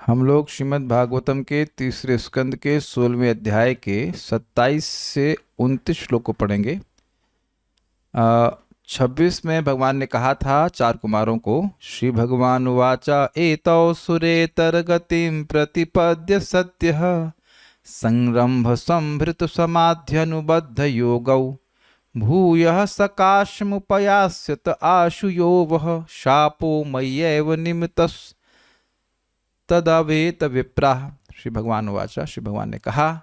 हम लोग श्रीमद् भागवतम के तीसरे स्कंद के 16वें अध्याय के 27 से 29 श्लोक को पढ़ेंगे। 26 में भगवान ने कहा था चार कुमारों को, श्री भगवान उवाचा एतौ सुरेतर गतिम प्रतिपद्य सत्यः संरंभ संभृत समाध्यनुबद्ध योगौ भूयः सकाशमुपयास्यत आशु यो वः शापो मय्यैव निमित्तस् तदवेत विप्राह। श्री भगवान वाचा, श्री भगवान ने कहा,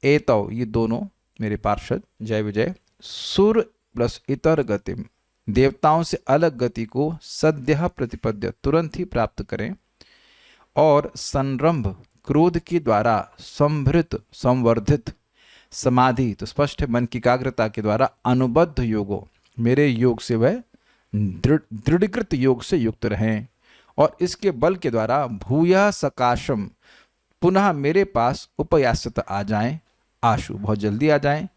एतौ ये दोनों मेरे पार्षद जय विजय सुर प्लस इतर गतिम देवताओं से अलग गति को सद्यः प्रतिपद्य तुरंत ही प्राप्त करें, और संरंभ क्रोध के द्वारा संभृत संवर्धित समाधि तो स्पष्ट मन की एकाग्रता के द्वारा अनुबद्ध योगो मेरे योग से वह दृढ़ीकृत योग से युक्त रहें, और इसके बल के द्वारा भूया सकाशम पुनः मेरे पास उपयास्यत आ जाएं, आशु बहुत जल्दी आ जाएं,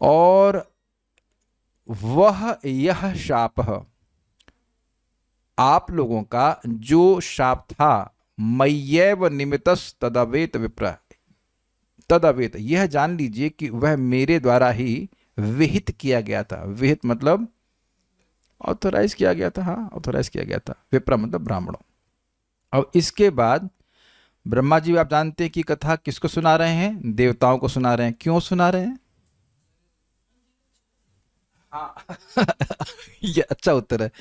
और वह यह शाप आप लोगों का जो शाप था मय्यैव निमित्तस् तदवेत विप्र तदवेत यह जान लीजिए कि वह मेरे द्वारा ही विहित किया गया था। विहित मतलब ऑथोराइज किया गया था। हाँ, ऑथोराइज किया गया था। विप्र मतलब ब्राह्मणों। अब इसके बाद ब्रह्मा जी आप जानते हैं कि कथा किसको सुना रहे हैं? देवताओं को सुना रहे हैं। क्यों सुना रहे हैं? हाँ ये अच्छा उत्तर है।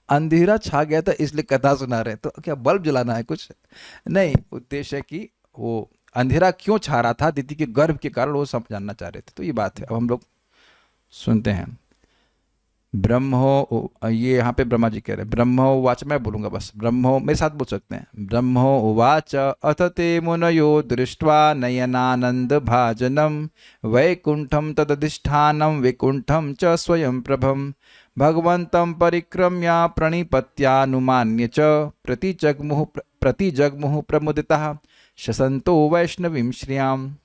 अंधेरा छा गया था इसलिए कथा सुना रहे हैं। तो क्या बल्ब जलाना है? कुछ नहीं, उद्देश्य है कि वो अंधेरा क्यों छा रहा था दीदी के गर्भ के कारण, वो सब जानना चाह रहे थे। तो ये बात है। अब हम लोग सुनते हैं। ब्रह्मो, ये यहाँ पे ब्रह्मा जी कह रहे हैं, ब्रह्मो उवाच, मैं बोलूंगा बस, ब्रह्मो मेरे साथ बोल सकते हैं। ब्रह्मो उवाच अथ ते मुनयो दृष्ट्वा नयनानंद भाजनम वैकुंठम तदधिष्ठानम वैकुंठम च स्वयं प्रभम भगवंतं परिक्रम्य प्रणिपत्यानुमान्य च प्रतिजग्मुः प्रमुदितः शसंतो वैष्णवीं श्रियाम।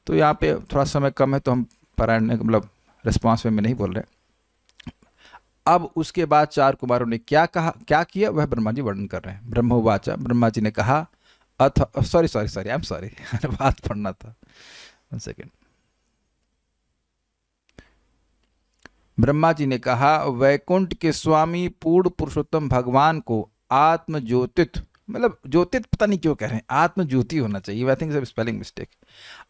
तो यहाँ पे थोड़ा समय कम है तो हम पारायण मतलब रिस्पॉन्स में नहीं बोल रहे। अब उसके बाद चार कुमारों ने क्या कहा, क्या किया, वह ब्रह्मा जी वर्णन कर रहे हैं। ब्रह्मोवाचा, ब्रह्मा जी ने कहा, अथ सॉरी आई एम सॉरी बात पढ़ना था, 1 सेकेंड। ब्रह्मा जी ने कहा, वैकुंठ के स्वामी पूर्ण पुरुषोत्तम भगवान को आत्म ज्योतित, मतलब ज्योतित पता नहीं क्यों कह रहे हैं, आत्म ज्योति होना चाहिए, आई थिंक स्पेलिंग मिस्टेक।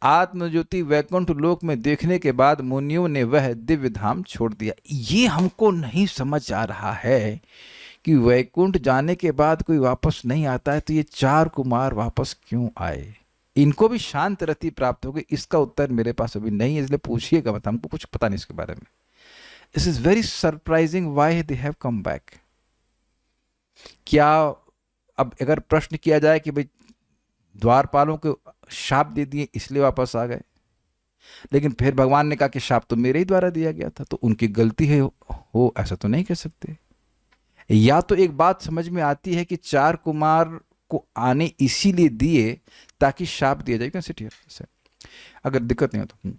आत्म ज्योति वैकुंठ लोक में देखने के बाद मुनियों ने वह दिव्य धाम छोड़ दिया। ये हमको नहीं समझ आ रहा है कि वैकुंठ जाने के बाद कोई वापस नहीं आता है, तो ये चार कुमार वापस क्यों आए? इनको भी शांत रति प्राप्त हो गई, इसका उत्तर मेरे पास अभी नहीं है, इसलिए पूछिएगा मत, हमको कुछ पता नहीं इसके बारे में। This is very surprising why they have come back. क्या अब अगर प्रश्न किया जाए कि भाई द्वारपालों को शाप दे दिए इसलिए वापस आ गए, लेकिन फिर भगवान ने कहा कि शाप तो मेरे ही द्वारा दिया गया था, तो उनकी गलती है हो ऐसा तो नहीं कह सकते। या तो एक बात समझ में आती है कि चार कुमार को आने इसीलिए दिए ताकि शाप दिया जाए। सिट हियर, अगर दिक्कत नहीं हो तो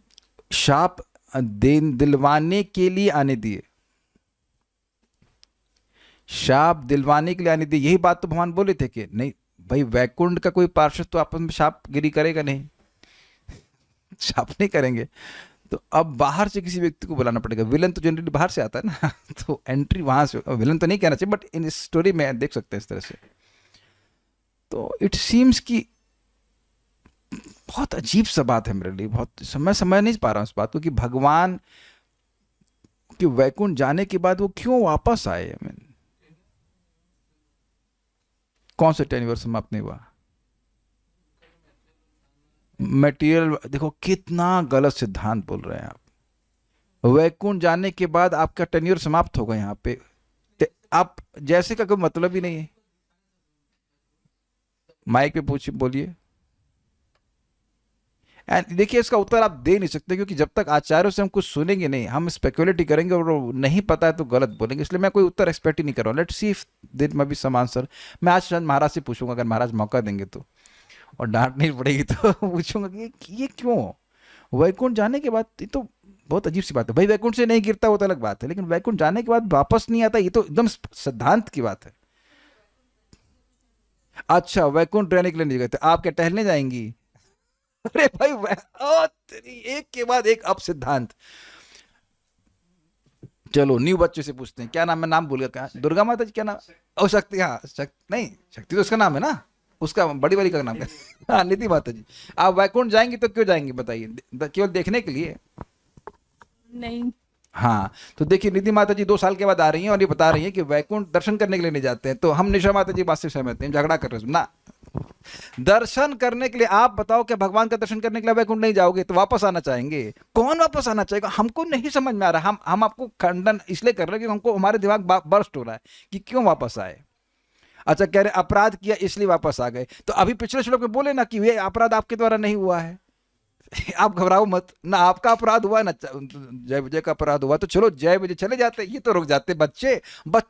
शाप दिलवाने के लिए आने दिए, शाप दिलवाने के लिए आने दिए। यही बात तो भगवान बोले थे कि नहीं भाई, वैकुंठ का कोई पार्षद तो आपस में शाप गिरी करेगा नहीं, शाप नहीं करेंगे, तो अब बाहर से किसी व्यक्ति को बुलाना पड़ेगा। विलन तो जनरली बाहर से आता है ना तो एंट्री वहां से, विलन तो नहीं कहना चाहिए बट इन स्टोरी में देख सकते हैं इस तरह से। तो इट सीम्स कि बहुत अजीब सा बात है मेरे लिए, बहुत समझ नहीं पा रहा हूं इस बात को कि भगवान कि वैकुंठ जाने के बाद वो क्यों वापस आए। कौन सा 10 वर्ष समाप्त नहीं हुआ? मटेरियल, देखो कितना गलत सिद्धांत बोल रहे हैं आप। वैकुंठ जाने के बाद आपका टेन्योर समाप्त होगा यहाँ पे, आप जैसे का कोई मतलब ही नहीं है। माइक पे पूछिए, बोलिए। एंड देखिए इसका उत्तर आप दे नहीं सकते, क्योंकि जब तक आचार्यों से हम कुछ सुनेंगे नहीं, हम स्पेकुलेट ही करेंगे और नहीं पता है तो गलत बोलेंगे। इसलिए मैं कोई उत्तर एक्सपेक्ट ही नहीं कर रहा हूँ। Let's see if there may be some answer. मैं आज शायद महाराज से पूछूंगा, अगर महाराज मौका देंगे तो, और डांट नहीं पड़ेगी तो पूछूंगा कि ये क्यों वैकुंठ जाने के बाद। ये तो बहुत अजीब सी बात है भाई, वैकुंठ से नहीं गिरता वो तो अलग बात है, लेकिन वैकुंठ जाने के बाद वापस नहीं आता, ये तो एकदम सिद्धांत की बात है। अच्छा, वैकुंठ रहने के लिए नहीं गए थे, आप क्या टहलने जाएंगी? अरे भाई ओ तेरी, एक के बाद एक अब सिद्धांत। चलो न्यू बच्चे से पूछते हैं, क्या नाम है, नाम भूल गया, क्या दुर्गा माता जी क्या नाम? ओ शक्ति, हाँ शक्ति, नहीं शक्ति तो उसका नाम है ना, उसका बड़ी वाली का नाम क्या? हाँ निधि माता जी। आप वैकुंठ जाएंगी तो क्यों जाएंगी बताइए? केवल देखने के लिए? नहीं। हाँ, तो देखिए निधि माता जी 2 साल के बाद आ रही हैं और ये बता रही हैं कि वैकुंठ दर्शन करने के लिए नहीं जाते हैं, तो हम निशा माता जी बात से सहमत हैं, झगड़ा कर रहे हैं ना। दर्शन करने के लिए, आप बताओ क्या भगवान का दर्शन करने के लिए वैकुंठ नहीं जाओगे तो वापस आना चाहेंगे? कौन वापस आना चाहेगा? हमको नहीं समझ में आ रहा, हम आपको खंडन इसलिए कर रहे हैं कि हमको हमारे दिमाग बर्स्ट हो रहा है कि क्यों वापस आए। अच्छा कह रहे अपराध किया इसलिए वापस आ गए, तो अभी पिछले श्लोक में बोले ना कि ये अपराध आपके द्वारा नहीं हुआ है। आप घबराओ मत ना, आपका अपराध हुआ ना जय विजय का अपराध हुआ, तो चलो जय विजय चले जाते, ये तो रुक जाते। बच्चों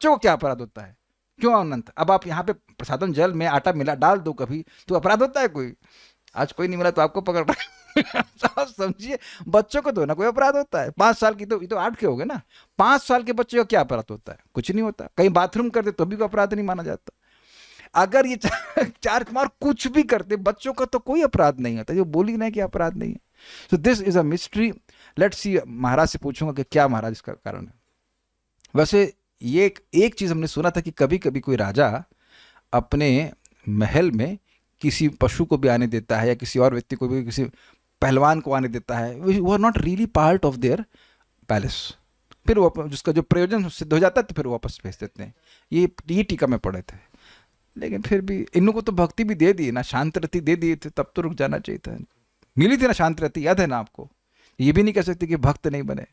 को क्या अपराध होता है? क्यों अनंत? अब आप यहाँ पे प्रसादम जल में आटा मिला डाल दो कभी, तो अपराध होता है कोई? आज कोई नहीं मिला तो आपको पकड़ रहा है। आप समझिए, बच्चों को तो ना कोई अपराध होता है। 5 साल की तो ये तो 8 के हो गए ना, 5 साल के बच्चे को क्या अपराध होता है? कुछ नहीं होता। कहीं बाथरूम करते तो भी कोई अपराध नहीं माना जाता। अगर ये चार कुमार कुछ भी करते, बच्चों का तो कोई अपराध नहीं होता, जो बोली नहीं कि अपराध नहीं है। So this is a mystery. Let's see, महाराज से पूछूंगा कि क्या महाराज इसका कारण है। वैसे ये एक चीज हमने सुना था कि कभी कभी कोई राजा अपने महल में किसी पशु को भी आने देता है, या किसी और व्यक्ति को भी, किसी पहलवान को आने देता है, वो are not really part of their palace. फिर वो जिसका जो प्रयोजन सिद्ध हो जाता है तो फिर वो वापस भेज देते हैं। ये टीका में पढ़े थे। लेकिन फिर भी इन लोगों को तो भक्ति भी दे दी ना, शांत रति दे दिए थे, तब तो रुक जाना चाहिए था। मिली थी ना शांत रति, याद है ना आपको? ये भी नहीं कह सकते कि भक्त नहीं बने।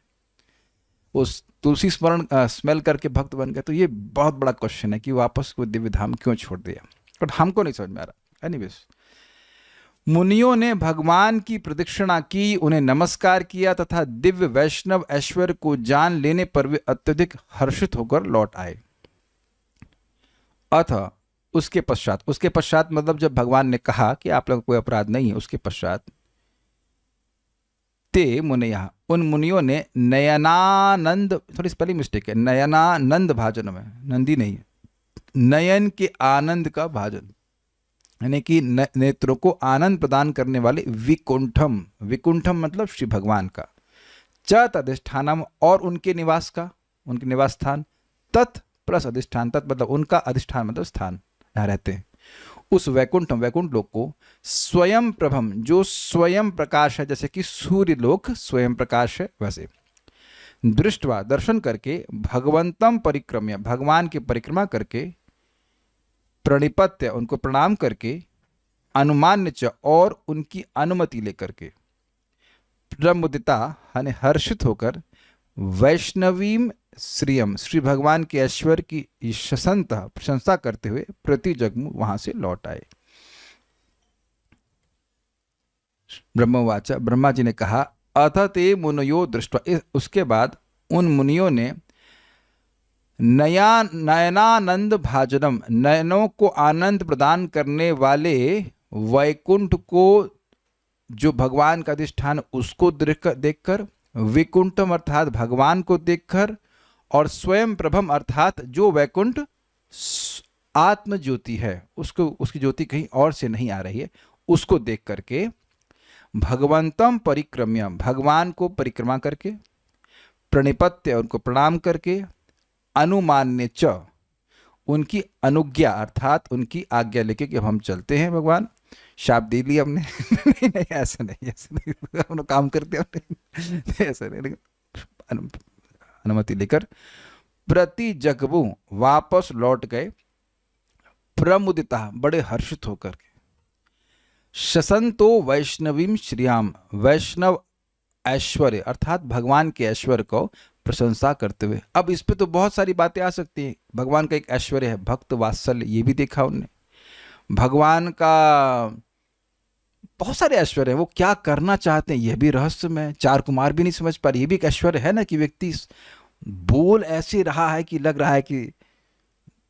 उस तुलसी स्मरण स्मेल करके भक्त बन गए, तो ये बहुत बड़ा क्वेश्चन है कि वापस वो दिव्य धाम क्यों छोड़ दिया, बट हमको नहीं समझ में आ रहा। एनीवेज, मुनियों ने भगवान की प्रदक्षिणा की, उन्हें नमस्कार किया तथा दिव्य वैष्णव ऐश्वर्य को जान लेने पर वे अत्यधिक हर्षित होकर लौट आए। अतः उसके पश्चात मतलब जब भगवान ने कहा कि आप लोगों को कोई अपराध नहीं है, उसके पश्चात ते मुनिया, उन मुनियों ने नयनानंद, थोड़ी स्पेलिंग मिस्टेक है, नयनानंद भाजन में नंदी नहीं है, नयन के आनंद का भाजन, यानी कि नेत्रों को आनंद प्रदान करने वाले विकुंठम, विकुंठम मतलब श्री भगवान का, च तदिष्ठानम और उनके निवास का, उनके निवास स्थान, तत् प्लस अधिष्ठान, तत् मतलब उनका, अधिष्ठान मतलब स्थान, यहाँ रहते हैं, उस वैकुंठम वैकुंठ लोक को, स्वयं प्रभम जो स्वयं प्रकाश है, जैसे कि सूर्य लोक स्वयं प्रकाश है वैसे, दृष्टवा दर्शन करके, भगवंतम परिक्रम्य भगवान की परिक्रमा करके, प्रणिपत्य उनको प्रणाम करके, अनुमान्य च और उनकी अनुमति लेकर के, प्रमुदिता यानी हर्षित होकर, वैष्णवीम श्रियम श्री भगवान के ऐश्वर्य की शसंत प्रशंसा करते हुए प्रति जगमु वहां से लौट आए। ब्रह्मवाचा, ब्रह्मा जी ने कहा, अथ ते मुनयो दृष्टवा, उसके बाद उन मुनियों ने नयनानंद भाजनम नयनों को आनंद प्रदान करने वाले वैकुंठ को, जो भगवान का अधिष्ठान, उसको देखकर, विकुंठम अर्थात भगवान को देखकर, और स्वयं प्रभम अर्थात जो वैकुंठ आत्म ज्योति है, उसको, उसकी ज्योति कहीं और से नहीं आ रही है, उसको देख करके, भगवंतम परिक्रम्य भगवान को परिक्रमा करके, प्रणिपत्य उनको प्रणाम करके, अनुमान्य च उनकी अनुज्ञा अर्थात उनकी आज्ञा लेके कि अब हम चलते हैं भगवान, शाप दे लिया हमने। नहीं नहीं ऐसा नहीं, ऐसा नहीं, हम लोग काम करते हैं, ऐसा नहीं, लेकिन अनुमति लेकर प्रति जगबू वापस लौट गए, प्रमुदिता बड़े हर्षित होकर के, शसंतो वैष्णवीम श्रियाम वैष्णव ऐश्वर्य अर्थात भगवान के ऐश्वर्य को प्रशंसा करते हुए। अब इस पे तो बहुत सारी बातें आ सकती हैं। भगवान का एक ऐश्वर्य है भक्त वात्सल्य, ये भी देखा उनने। भगवान का बहुत सारे ऐश्वर्य हैं, वो क्या करना चाहते हैं यह भी रहस्यमय है, 4 कुमार भी नहीं समझ पा रहे। ये भी एक ऐश्वर्य है ना कि व्यक्ति बोल ऐसे रहा है कि लग रहा है कि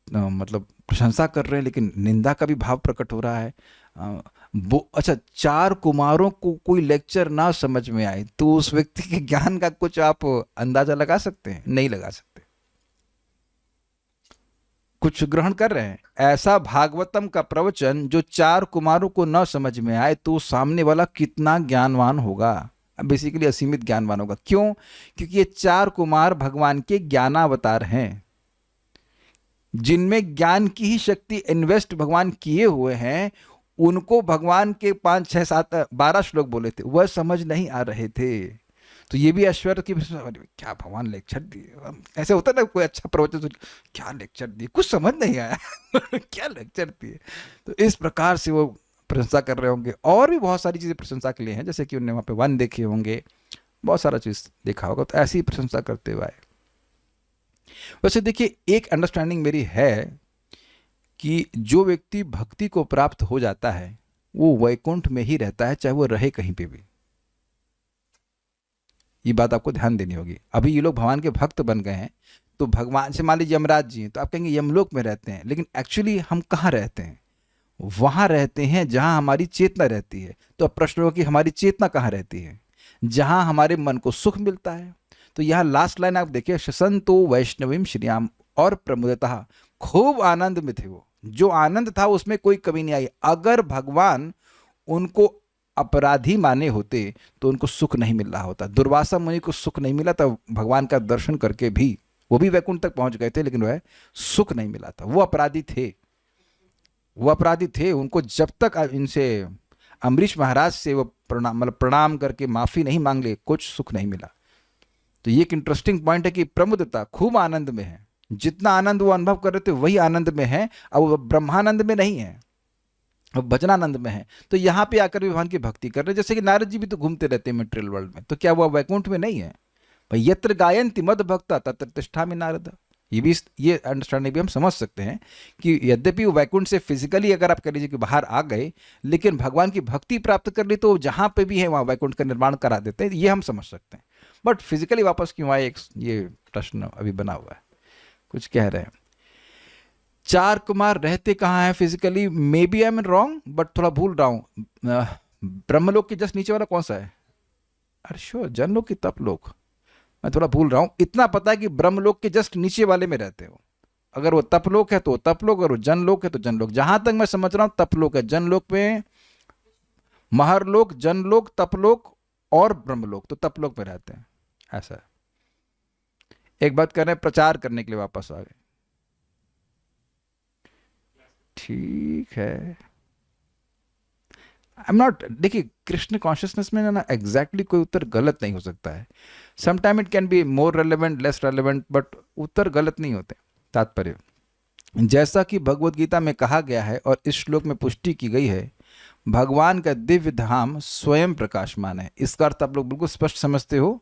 मतलब प्रशंसा कर रहे हैं, लेकिन निंदा का भी भाव प्रकट हो रहा है। अच्छा, 4 कुमारों को कोई लेक्चर ना समझ में आए तो उस व्यक्ति के ज्ञान का कुछ आप अंदाजा लगा सकते हैं? नहीं लगा सकते। कुछ ग्रहण कर रहे हैं। ऐसा भागवतम का प्रवचन जो 4 कुमारों को न समझ में आए तो सामने वाला कितना ज्ञानवान होगा, बेसिकली असीमित ज्ञानवान होगा। क्यों? क्योंकि ये 4 कुमार भगवान के ज्ञानावतार हैं, जिनमें ज्ञान की ही शक्ति इन्वेस्ट भगवान किए हुए हैं। उनको भगवान के 5 6 7 12 श्लोक बोले थे, वह समझ नहीं आ रहे थे। तो ये भी ऐश्वर्य की क्या भगवान लेक्चर दिए, ऐसे होता ना कोई अच्छा प्रवचन सुन, क्या लेक्चर दिए, कुछ समझ नहीं आया क्या लेक्चर दिए। तो इस प्रकार से वो प्रशंसा कर रहे होंगे। और भी बहुत सारी चीज़ें प्रशंसा के लिए हैं, जैसे कि उन्होंने वहाँ पे वन देखे होंगे, बहुत सारा चीज़ देखा होगा, तो ऐसी प्रशंसा करते हुए आए। वैसे देखिए, एक अंडरस्टैंडिंग मेरी है कि जो व्यक्ति भक्ति को प्राप्त हो जाता है वो वैकुंठ में ही रहता है, चाहे वो रहे कहीं पे भी। ये बात आपको ध्यान देनी होगी। अभी ये लोग भगवान के भक्त बन गए हैं, तो भगवान से मान लीजिए यमराज जी हैं, तो आप कहेंगे यमलोक में रहते हैं, लेकिन एक्चुअली हम कहाँ रहते हैं? वहाँ रहते हैं जहाँ हमारी चेतना रहती है। तो अब प्रश्न होगा कि हमारी चेतना कहाँ रहती है? जहाँ हमारे मन को सुख मिलता है। तो यहाँ लास्ट लाइन आप देखिए, शसंतो वैष्णवीम श्रियाम और प्रमुदतः, खूब आनंद में थे वो, जो आनंद था उसमें कोई कमी नहीं आई। अगर भगवान उनको अपराधी माने होते तो उनको सुख नहीं मिल रहा होता। दुर्वासा मुनि को सुख नहीं मिला था, भगवान का दर्शन करके भी वो भी वैकुंठ तक पहुंच गए थे, लेकिन वह सुख नहीं मिला था। वो अपराधी थे, वो अपराधी थे। उनको जब तक इनसे अम्बरीश महाराज से वो प्रणाम करके माफी नहीं मांग ले, कुछ सुख नहीं मिला। तो ये एक इंटरेस्टिंग पॉइंट है कि प्रमुदता, खूब आनंद में है। जितना आनंद वो अनुभव कर रहे थे वही आनंद में है। अब वो ब्रह्मानंद में नहीं है, अब भजनानंद में है। तो यहाँ पे आकर भी भगवान की भक्ति कर रहे हैं। जैसे कि नारद जी भी तो घूमते रहते हैं मटेरियल वर्ल्ड में, तो क्या वो वैकुंठ में नहीं है? भाई यत्र गायन्ति मद भक्ता तत्र तिष्ठामि नारद। ये अंडरस्टैंडिंग भी हम समझ सकते हैं कि यद्यपि वो वैकुंठ से फिजिकली अगर आप कह लीजिए कि बाहर आ गए, लेकिन भगवान की भक्ति प्राप्त कर ली तो जहाँ पे भी है वहाँ वैकुंठ का निर्माण करा देते हैं, ये हम समझ सकते हैं। बट फिजिकली वापस क्यों आए, ये प्रश्न अभी बना हुआ है। कुछ कह रहे हैं 4 कुमार रहते कहाँ हैं physically? May be I am wrong, but थोड़ा भूल रहा हूँ। ब्रह्मलोक के जस्ट नीचे वाला कौन सा है? अरे श्योर, जनलोक की तपलोक, मैं थोड़ा भूल रहा हूँ। इतना पता है कि ब्रह्मलोक के जस्ट नीचे वाले में रहते हो। अगर वो तपलोक है तो तपलोक, अगर वो जनलोक है तो जनलोक। जहां तक मैं समझ रहा हूँ तपलोक है। जनलोक में महरलोक, जनलोक, तपलोक और ब्रह्मलोक, तो तपलोक में रहते हैं, ऐसा है। एक बात कर रहे हैं, प्रचार करने के लिए वापस आ गए, ठीक है। आई एम नॉट, देखिए कृष्ण कॉन्शियसनेस में ना एग्जैक्टली कोई उत्तर गलत नहीं हो सकता है। Sometime it can be more relevant, less relevant, but उत्तर गलत नहीं होते। तात्पर्य, जैसा कि भगवत गीता में कहा गया है और इस श्लोक में पुष्टि की गई है, भगवान का दिव्य धाम स्वयं प्रकाशमान है। इसका अर्थ आप लोग बिल्कुल स्पष्ट समझते हो।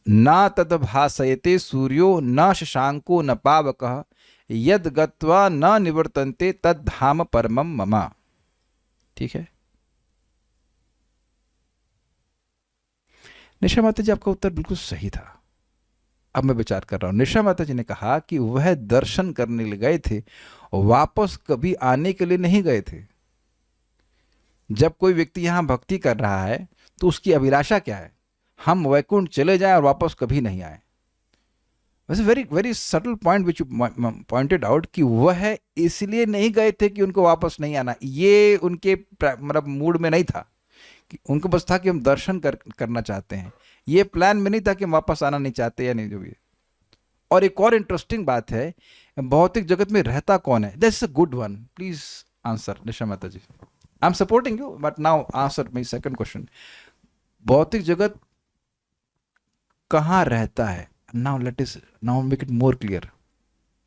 न तद भासयते सूर्यो न शशांको न पावकः यद गत्वा न निवर्तन्ते तद धाम परमम मम। ठीक है। निशा माता जी, आपका उत्तर बिल्कुल सही था। अब मैं विचार कर रहा हूं, निशा माता जी ने कहा कि वह दर्शन करने लिए गए थे, वापस कभी आने के लिए नहीं गए थे। जब कोई व्यक्ति यहां भक्ति कर रहा है तो उसकी अभिलाषा क्या है? हम वैकुंठ चले जाएं और वापस कभी नहीं आए। वैसे very very subtle point which you pointed out कि वह इसलिए नहीं गए थे कि उनको वापस नहीं आना। ये उनके मतलब मूड में नहीं था, कि उनको बस था कि हम दर्शन करना चाहते हैं। ये प्लान में नहीं था कि हम वापस आना नहीं चाहते या नहीं, जो भी। और एक और इंटरेस्टिंग बात है, भौतिक जगत में रहता कौन है? That's a good one, please answer Nisha Mata ji. I am supporting you, but now answer my second question. भौतिक जगत कहाँ रहता है? Now make it more clear.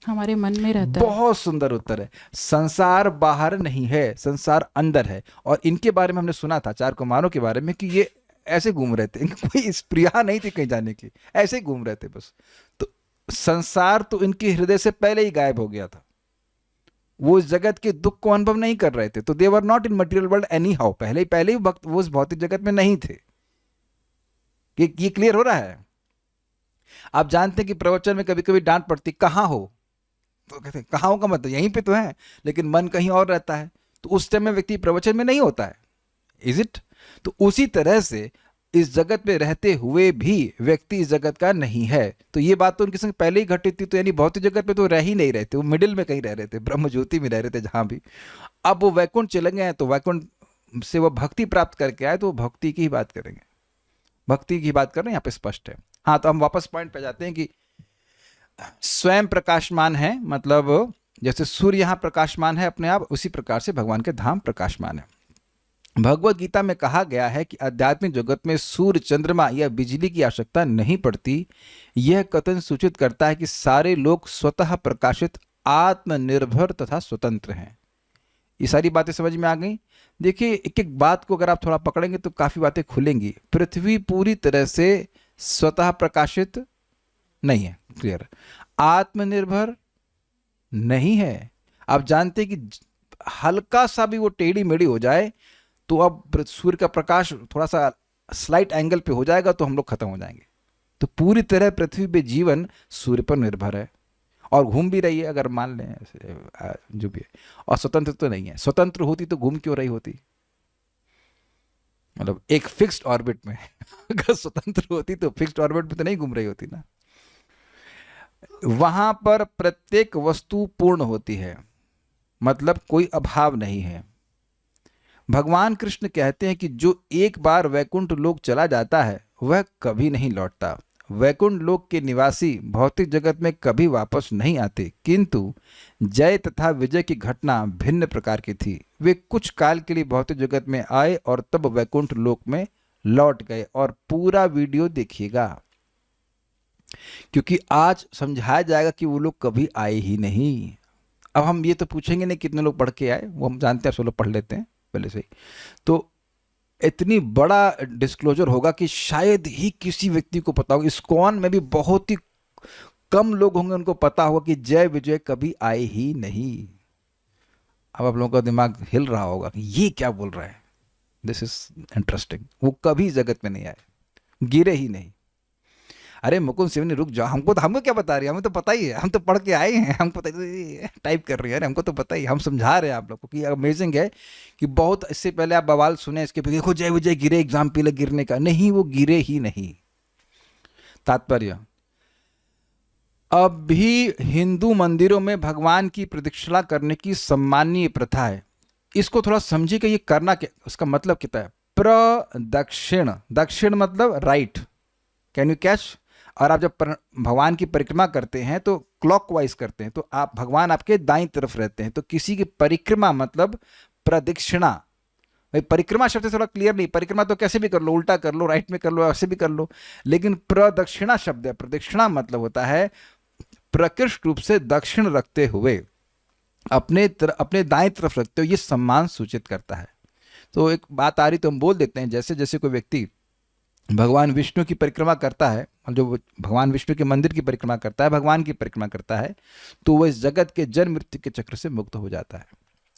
हमारे मन में रहता है। बहुत सुंदर उत्तर है। संसार बाहर नहीं है, संसार अंदर है। और इनके बारे में हमने सुना था, 4 कुमारों के बारे में, कि ये ऐसे घूम रहे थे, कोई स्प्रिया नहीं थी कहीं जाने की, ऐसे घूम रहे थे बस। तो संसार तो इनके हृदय से पहले ही गायब हो गया था। वो इस जगत के दुख को अनुभव नहीं कर रहे थे, तो they were not in material world anyhow. पहले ही वक्त वो उस भौतिक जगत में नहीं थे। ये क्लियर हो रहा है? आप जानते हैं कि प्रवचन में कभी कभी डांट पड़ती, कहाँ हो? तो कहते हैं कहाँ हो का मतलब यहीं पे तो है, लेकिन मन कहीं और रहता है, तो उस टाइम में व्यक्ति प्रवचन में नहीं होता है। Is it? तो उसी तरह से इस जगत में रहते हुए भी व्यक्ति इस जगत का नहीं है। तो ये बात तो उनके संग पहले ही घटित थी, तो यानी भौतिक जगत में तो रह ही नहीं रहे थे, वो मिडिल में कहीं रह रहे थे, ब्रह्म ज्योति में रह रहे थे जहां भी। अब वो वैकुंठ चले गए हैं, तो वैकुंठ से वो भक्ति प्राप्त करके आए, तो वो भक्ति की ही बात करेंगे, भक्ति की बात कर रहे हैं, यहाँ पे स्पष्ट है। हाँ, तो हम वापस पॉइंट पे जाते हैं कि स्वयं प्रकाशमान है, मतलब जैसे सूर्य यहाँ प्रकाशमान है अपने आप, उसी प्रकार से भगवान के धाम प्रकाशमान है। भगवत गीता में कहा गया है कि आध्यात्मिक जगत में सूर्य, चंद्रमा या बिजली की आवश्यकता नहीं पड़ती। यह कथन सूचित करता है कि सारे लोग स्वतः प्रकाशित, आत्मनिर्भर तथा स्वतंत्र हैं। ये सारी बातें समझ में आ गई। देखिए, एक एक बात को अगर आप थोड़ा पकड़ेंगे तो काफी बातें खुलेंगी। पृथ्वी पूरी तरह से स्वतः प्रकाशित नहीं है, क्लियर। आत्मनिर्भर नहीं है। आप जानते हैं कि हल्का सा भी वो टेढ़ी मेढ़ी हो जाए तो अब सूर्य का प्रकाश थोड़ा सा स्लाइट एंगल पे हो जाएगा तो हम लोग खत्म हो जाएंगे। तो पूरी तरह पृथ्वी पे जीवन सूर्य पर निर्भर है, और घूम भी रही है, अगर मान लें जो भी है। और स्वतंत्र तो नहीं है। स्वतंत्र होती तो घूम क्यों रही होती, मतलब एक फिक्स्ड ऑर्बिट में। अगर स्वतंत्र होती तो फिक्स्ड ऑर्बिट में तो नहीं घूम रही होती ना। वहां पर प्रत्येक वस्तु पूर्ण होती है, मतलब कोई अभाव नहीं है। भगवान कृष्ण कहते हैं कि जो एक बार वैकुंठ लोक चला जाता है वह कभी नहीं लौटता। वैकुंठ लोक के निवासी भौतिक जगत में कभी वापस नहीं आते, किंतु जय तथा विजय की घटना भिन्न प्रकार की थी। वे कुछ काल के लिए भौतिक जगत में आए और तब वैकुंठ लोक में लौट गए। और पूरा वीडियो देखिएगा, क्योंकि आज समझाया जाएगा कि वो लोग कभी आए ही नहीं। अब हम ये तो पूछेंगे नहीं कितने लोग पढ़ के आए, वो हम जानते हैं, सब लोग पढ़ लेते हैं पहले से ही। तो इतनी बड़ा डिस्क्लोजर होगा कि शायद ही किसी व्यक्ति को पता होगा। इस्कॉन में भी बहुत ही कम लोग होंगे उनको पता होगा कि जय विजय कभी आए ही नहीं। अब आप लोगों का दिमाग हिल रहा होगा कि ये क्या बोल रहा है, दिस इज इंटरेस्टिंग। वो कभी जगत में नहीं आए, गिरे ही नहीं। अरे मुकुंद सिंह ने रुक जाओ, हमको क्या बता रही है, हमें तो पता ही है, हम तो पढ़ के आए हैं, हमको पता ही, टाइप कर रही है, अरे हमको तो पता ही, हम समझा रहे हैं आप लोग को कि अमेजिंग है कि बहुत इससे पहले आप बवाल सुने इसके फिर देखो जय विजय गिरे, एग्जाम पीले गिरने का नहीं, वो गिरे ही नहीं। तात्पर्य, अब भी हिंदू मंदिरों में भगवान की प्रदक्षिणा करने की सम्माननीय प्रथा है। इसको थोड़ा समझिए कि ये करना क्या, उसका मतलब कितना है। प्रदक्षिण, दक्षिण मतलब राइट, कैन यू कैच। और आप जब भगवान की परिक्रमा करते हैं तो क्लॉकवाइज करते हैं, तो आप भगवान आपके दाईं तरफ रहते हैं। तो किसी की परिक्रमा मतलब प्रदक्षिणा। भाई परिक्रमा शब्द थोड़ा क्लियर नहीं, परिक्रमा तो कैसे भी कर लो, उल्टा कर लो, राइट में कर लो, ऐसे भी कर लो, लेकिन प्रदक्षिणा शब्द है। प्रदक्षिणा मतलब होता है प्रकृष्ट रूप से दक्षिण रखते हुए, अपने दाएं तरफ रखते हुए, ये सम्मान सूचित करता है। तो एक बात आ रही तो हम बोल देते हैं, जैसे जैसे कोई व्यक्ति भगवान विष्णु की परिक्रमा करता है, जो भगवान विष्णु के मंदिर की परिक्रमा करता है, भगवान की परिक्रमा करता है, तो वह इस जगत के जन्म मृत्यु के चक्र से मुक्त हो जाता है।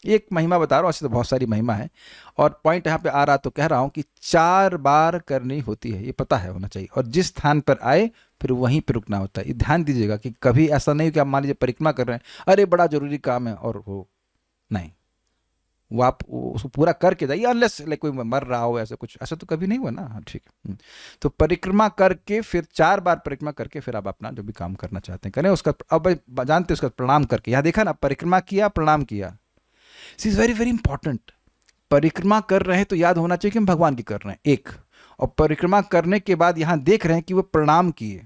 एक महिमा बता रहा हूँ, ऐसे तो बहुत सारी महिमा है। और पॉइंट यहाँ पे आ रहा तो कह रहा हूँ कि 4 बार करनी होती है, ये पता है होना चाहिए। और जिस स्थान पर आए फिर वहीं पर रुकना होता है। ये ध्यान दीजिएगा कि कभी ऐसा नहीं कि आप मान लीजिए परिक्रमा कर रहे हैं, अरे बड़ा जरूरी काम है, और वो नहीं, वो आप उसको पूरा करके जाइए, अनलेस लाइक कोई मर रहा हो, ऐसा कुछ, ऐसा तो कभी नहीं हुआ ना। हाँ ठीक है। तो परिक्रमा करके फिर 4 बार परिक्रमा करके फिर आप अपना जो भी काम करना चाहते हैं करें। उसका अब जानते उसका प्रणाम करके, यहाँ देखा ना, परिक्रमा किया, प्रणाम किया, this is very very important. परिक्रमा कर रहे हैं तो याद होना चाहिए कि हम भगवान की कर रहे हैं, एक। और परिक्रमा करने के बाद यहां देख रहे हैं कि वो प्रणाम किए,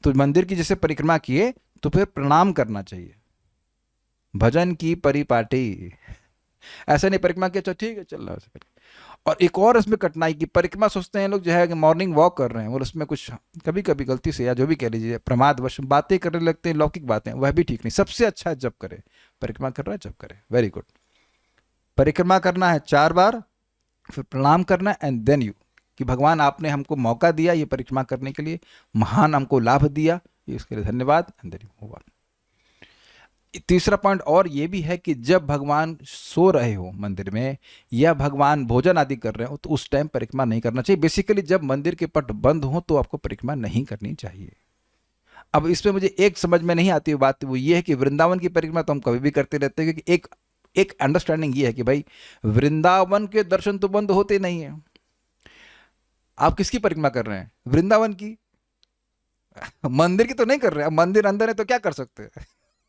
तो मंदिर की जैसे परिक्रमा किए तो फिर प्रणाम करना चाहिए। भजन की परिपाटी, ऐसा नहीं परिक्रमा किया चलो ठीक है चल रहा है। और एक और इसमें कठिनाई की, परिक्रमा सोचते हैं लोग जो है कि मॉर्निंग वॉक कर रहे हैं, और उसमें कुछ कभी कभी गलती से या जो भी कह लीजिए प्रमादवश बातें करने लगते हैं, लौकिक बातें, वह भी ठीक नहीं। सबसे अच्छा जब करे, परिक्रमा कर रहा है जब करे, वेरी गुड। परिक्रमा करना है 4 बार, फिर प्रणाम करना है, एंड देन यू, कि भगवान आपने हमको मौका दिया ये परिक्रमा करने के लिए, महान हमको लाभ दिया, इसके लिए धन्यवाद, and then you move on. तीसरा पॉइंट और ये भी है कि जब भगवान सो रहे हो मंदिर में, या भगवान भोजन आदि कर रहे हो, तो उस टाइम परिक्रमा नहीं करना चाहिए। बेसिकली जब मंदिर के पट बंद हो तो आपको परिक्रमा नहीं करनी चाहिए। अब इसमें मुझे एक समझ में नहीं आती हुई बात, वो ये है कि वृंदावन की परिक्रमा तो हम कभी भी करते रहते हैं, क्योंकि एक अंडरस्टैंडिंग ये है कि भाई वृंदावन के दर्शन तो बंद होते नहीं है, आप किसकी परिक्रमा कर रहे हैं? वृंदावन की। मंदिर की तो नहीं कर रहे। अब मंदिर अंदर है तो क्या कर सकते हैं?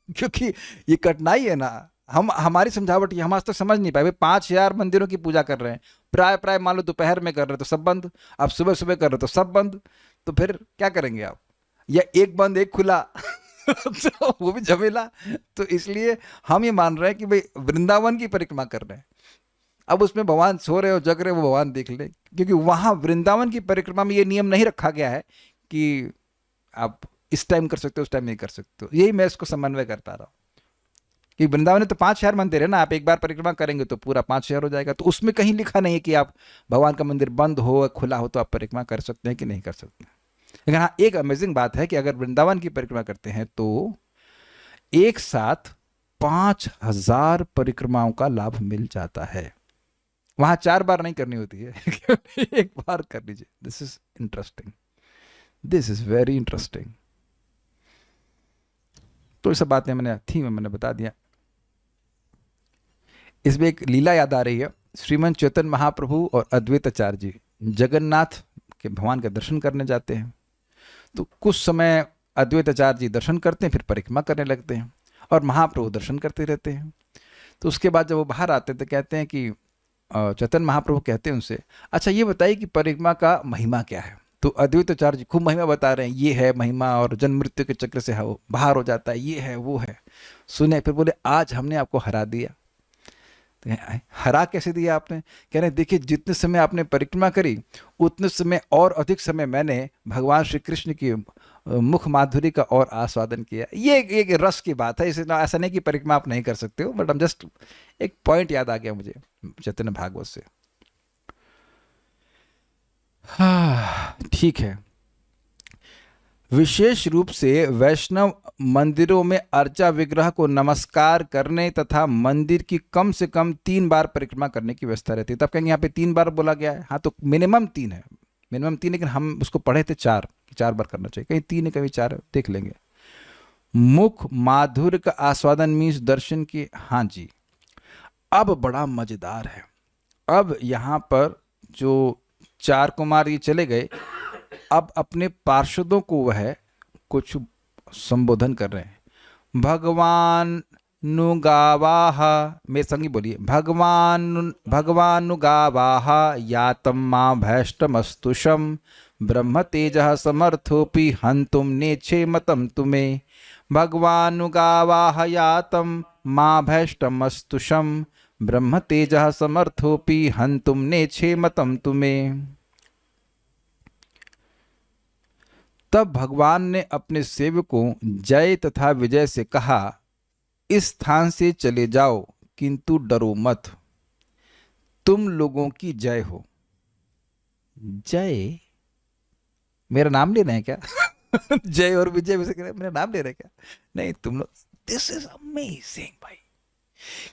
क्योंकि ये कठिनाई है ना। हम हमारी समझावट ये हम आज तक समझ नहीं पाए। भाई 5,000 मंदिरों की पूजा कर रहे हैं, प्राय प्राय मान लो दोपहर में कर रहे तो सब बंद, अब सुबह सुबह कर रहे तो सब बंद, तो फिर क्या करेंगे आप? या एक बंद एक खुला तो वो भी झमेला। तो इसलिए हम ये मान रहे हैं कि भाई वृंदावन की परिक्रमा कर रहे हैं। अब उसमें भगवान सो रहे हो जग रहे हो वो भगवान देख ले, क्योंकि वहां वृंदावन की परिक्रमा में ये नियम नहीं रखा गया है कि आप इस टाइम कर सकते हो उस टाइम नहीं कर सकते हो। यही मैं इसको समन्वय कर पा रहा हूँ कि वृंदावन में तो 5,000 मंदिर है ना, आप एक बार परिक्रमा करेंगे तो पूरा 5,000 हो जाएगा। तो उसमें कहीं लिखा नहीं है कि आप भगवान का मंदिर बंद हो खुला हो तो आप परिक्रमा कर सकते हैं कि नहीं कर सकते। लेकिन हाँ, एक अमेजिंग बात है कि अगर वृंदावन की परिक्रमा करते हैं तो एक साथ 5,000 परिक्रमाओं का लाभ मिल जाता है। वहां 4 बार नहीं करनी होती है एक बार कर लीजिए। This is interesting, this is very interesting. तो ये सब बातें मैंने बता दिया। इसमें एक लीला याद आ रही है। श्रीमन चैतन्य महाप्रभु और अद्वैत आचार्य जी जगन्नाथ के भगवान के दर्शन करने जाते हैं। तो कुछ समय अद्वैत आचार्य जी दर्शन करते हैं, फिर परिक्रमा करने लगते हैं और महाप्रभु दर्शन करते रहते हैं। तो उसके बाद जब वो बाहर आते हैं तो कहते हैं कि चैतन्य महाप्रभु कहते हैं उनसे, अच्छा ये बताइए कि परिक्रमा का महिमा क्या है? तो अद्वैत आचार्य जी खूब महिमा बता रहे हैं, ये है महिमा और जन्म मृत्यु के चक्र से वो बाहर हो जाता है, ये है वो है। सुने, फिर बोले आज हमने आपको हरा दिया। तो हरा कैसे दिया आपने? कह रहे हैं देखिए जितने समय आपने परिक्रमा करी उतने समय और अधिक समय मैंने भगवान श्री कृष्ण की मुख माधुरी का और आस्वादन किया। ये एक रस की बात है, इसे ऐसा नहीं कि परिक्रमा आप नहीं कर सकते हो, बट हम जस्ट एक पॉइंट याद आ गया मुझे चैतन्य भागवत से। हाँ ठीक है। विशेष रूप से वैष्णव मंदिरों में अर्चा विग्रह को नमस्कार करने तथा मंदिर की कम से कम 3 बार परिक्रमा करने की व्यवस्था रहती है। तब कहेंगे यहाँ पे 3 बार बोला गया है, हाँ तो मिनिमम 3 है, मिनिमम 3, लेकिन हम उसको पढ़े थे 4 कि 4 बार करना चाहिए, कहीं 3 है कहीं 4 है, देख लेंगे। मुख माधुर्य का आस्वादन मीन्स दर्शन की। हाँ जी, अब बड़ा मजेदार है। अब यहाँ पर जो 4 कुमार ये चले गए, अब अपने पार्षदों को वह कुछ संबोधन कर रहे हैं। भगवान नुगावाह, मेरे संगी बोलिए, भगवान नुगावाह यातम मां भैष्टमस्तुषम ब्रह्म तेजः समर्थोपि हंतुम नेच्छे मतम तुम्हें। भगवान नुगावाह यातम मां भैष्टमस्तुषम ब्रह्म तेजः समर्थोपि हंतुम नेच्छे मतम तुम्हें। तब भगवान ने अपने सेवकों जय तथा विजय से कहा, इस स्थान से चले जाओ किंतु डरो मत, तुम लोगों की जय हो। जय? मेरा नाम ले रहे हैं क्या? जय और विजय वैसे कह रहे हैं, मेरा नाम ले रहे हैं क्या? नहीं, तुम लोग। दिस इज अमेजिंग भाई।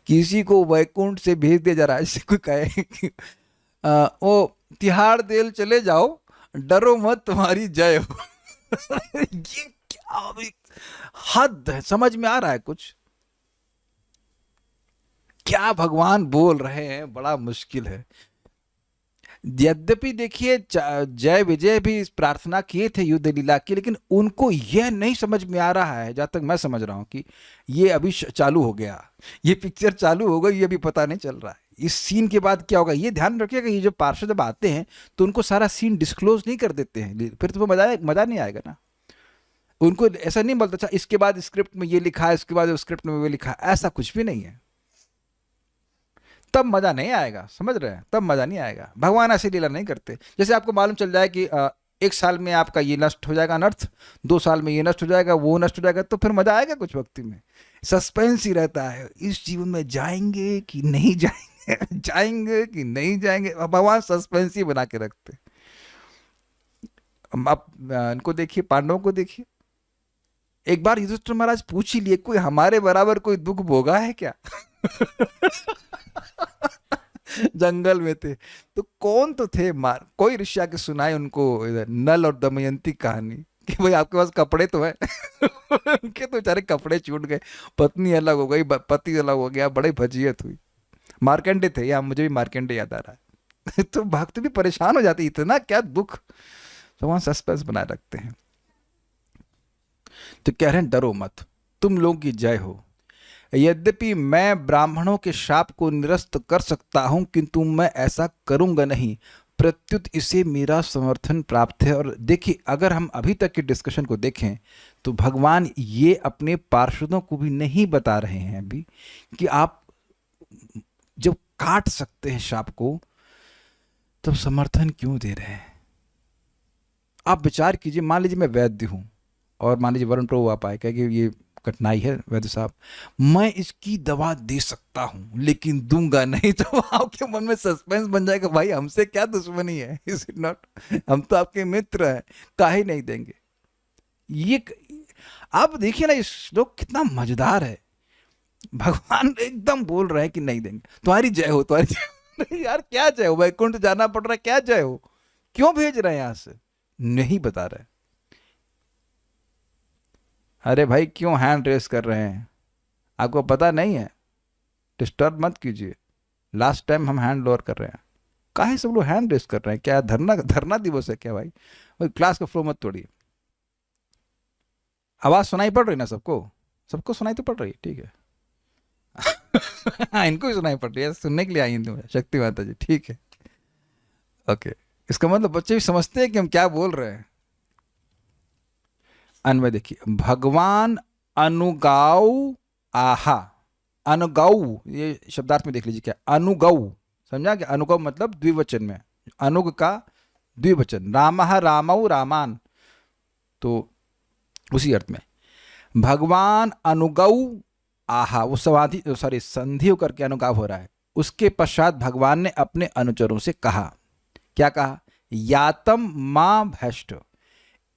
किसी को वैकुंठ से भेज दिया जा रहा है, जैसे कोई कहे कि ओ तिहाड़ जेल चले जाओ, डरो मत, तुम्हारी जय हो। ये क्या हद है? समझ में आ रहा है कुछ? क्या भगवान बोल रहे हैं, बड़ा मुश्किल है। यद्यपि देखिए जय विजय भी प्रार्थना किए थे युद्ध लीला की, लेकिन उनको यह नहीं समझ में आ रहा है, जहां तक मैं समझ रहा हूं, कि ये अभी चालू हो गया, ये पिक्चर चालू हो गई, ये भी पता नहीं चल रहा है। इस सीन के बाद क्या होगा ये ध्यान रखिएगा। ये जो पार्षद जब आते हैं तो उनको सारा सीन डिस्क्लोज नहीं कर देते हैं, फिर तो मजा नहीं आएगा ना। उनको ऐसा नहीं बोलता अच्छा इसके बाद स्क्रिप्ट में ये लिखा है, इसके बाद स्क्रिप्ट में वो लिखा है, ऐसा कुछ भी नहीं है। तब मजा नहीं आएगा, समझ रहे हैं? तब मजा नहीं आएगा। भगवान ऐसी लीला नहीं करते। जैसे आपको मालूम चल जाए कि 1 साल में आपका ये नष्ट हो जाएगा अनर्थ, 2 साल में ये नष्ट हो जाएगा, वो नष्ट हो जाएगा, तो फिर मजा आएगा कुछ भक्ति में? सस्पेंस ही रहता है, इस जीवन में जाएंगे कि नहीं जाएंगे, जाएंगे कि नहीं जाएंगे। भगवान सस्पेंस ही बना के रखते। आप इनको देखिए, पांडवों को देखिए। एक बार युधिष्ठिर महाराज पूछ ही लिए, कोई हमारे बराबर कोई दुख भोगा है क्या? जंगल में थे तो कौन तो थे, मार कोई ऋषि आके सुनाए उनको नल और दमयंती कहानी कि भाई आपके पास कपड़े तो है। उनके तो बेचारे कपड़े छूट गए, पत्नी अलग हो गई, पति अलग हो गया, बड़ी फजीयत हुई। मार्कंडे थे, या मुझे भी मार्कंडे याद आ रहा है। तो भक्त भी परेशान हो जाते, इतना क्या दुख। भगवान सस्पेंस बनाए रखते हैं। तो कह रहे हैं डरो मत, तुम लोगों की जय हो। यद्यपि मैं ब्राह्मणों के शाप को निरस्त कर सकता हूं, किंतु मैं ऐसा करूंगा नहीं, प्रत्युत इसे मेरा समर्थन प्राप्त है। और देखिए, अगर हम अभी तक के डिस्कशन को देखें तो भगवान ये अपने पार्षदों को भी नहीं बता रहे हैं अभी कि आप जब काट सकते हैं शाप को तब समर्थन क्यों दे रहे हैं। आप विचार कीजिए, मान लीजिए मैं वैद्य हूं और मान लीजिए वरुण प्रभु आप आए, कहे कि ये कठिनाई है वैद्य साहब, मैं इसकी दवा दे सकता हूं लेकिन दूंगा नहीं। तो आपके मन में सस्पेंस बन जाएगा, भाई हमसे क्या दुश्मनी है, इज इट नॉट, हम तो आपके मित्र हैं, काहे नहीं देंगे। ये आप देखिए ना, ये श्लोक कितना मजेदार है। भगवान एकदम बोल रहे हैं कि नहीं देंगे, तुम्हारी जय हो, तुम्हारी जय हो। नहीं यार, क्या जय हो, वैकुंठ जाना पड़ रहा है, क्या जय हो, क्यों भेज रहे हैं यहां से, नहीं बता रहे। अरे भाई क्यों हैंड रेस कर रहे हैं, आपको पता नहीं है, डिस्टर्ब मत कीजिए। लास्ट टाइम हम हैंड लोअर कर रहे हैं, काहे सब लोग हैंड रेस कर रहे हैं, क्या धरना धरना दिवस है क्या भाई। क्लास का फ्लो मत तोड़िए। आवाज सुनाई पड़ रही ना सबको, सबको सुनाई तो पड़ रही है, ठीक है। हाँ, इनको ही सुनाई पड़ रही है, सुनने के लिए आई हैं शक्ति माता जी, ठीक है, ओके। इसका मतलब बच्चे भी समझते हैं कि हम क्या बोल रहे हैं। अन्वय देखिए, भगवान अनुगाऊ आहा, अनुगाऊ ये शब्दार्थ में देख लीजिए क्या, अनुगाऊ, समझा कि अनुगाऊ मतलब द्विवचन में, अनुग का द्विवचन, रामः रामौ रामान, तो उसी अर्थ में भगवान अनुगाऊ आहा, वो समाधि सॉरी संधि होकर के अनुगाव हो रहा है। उसके पश्चात भगवान ने अपने अनुचरों से कहा, क्या कहा, यातम मां भ्रष्ट,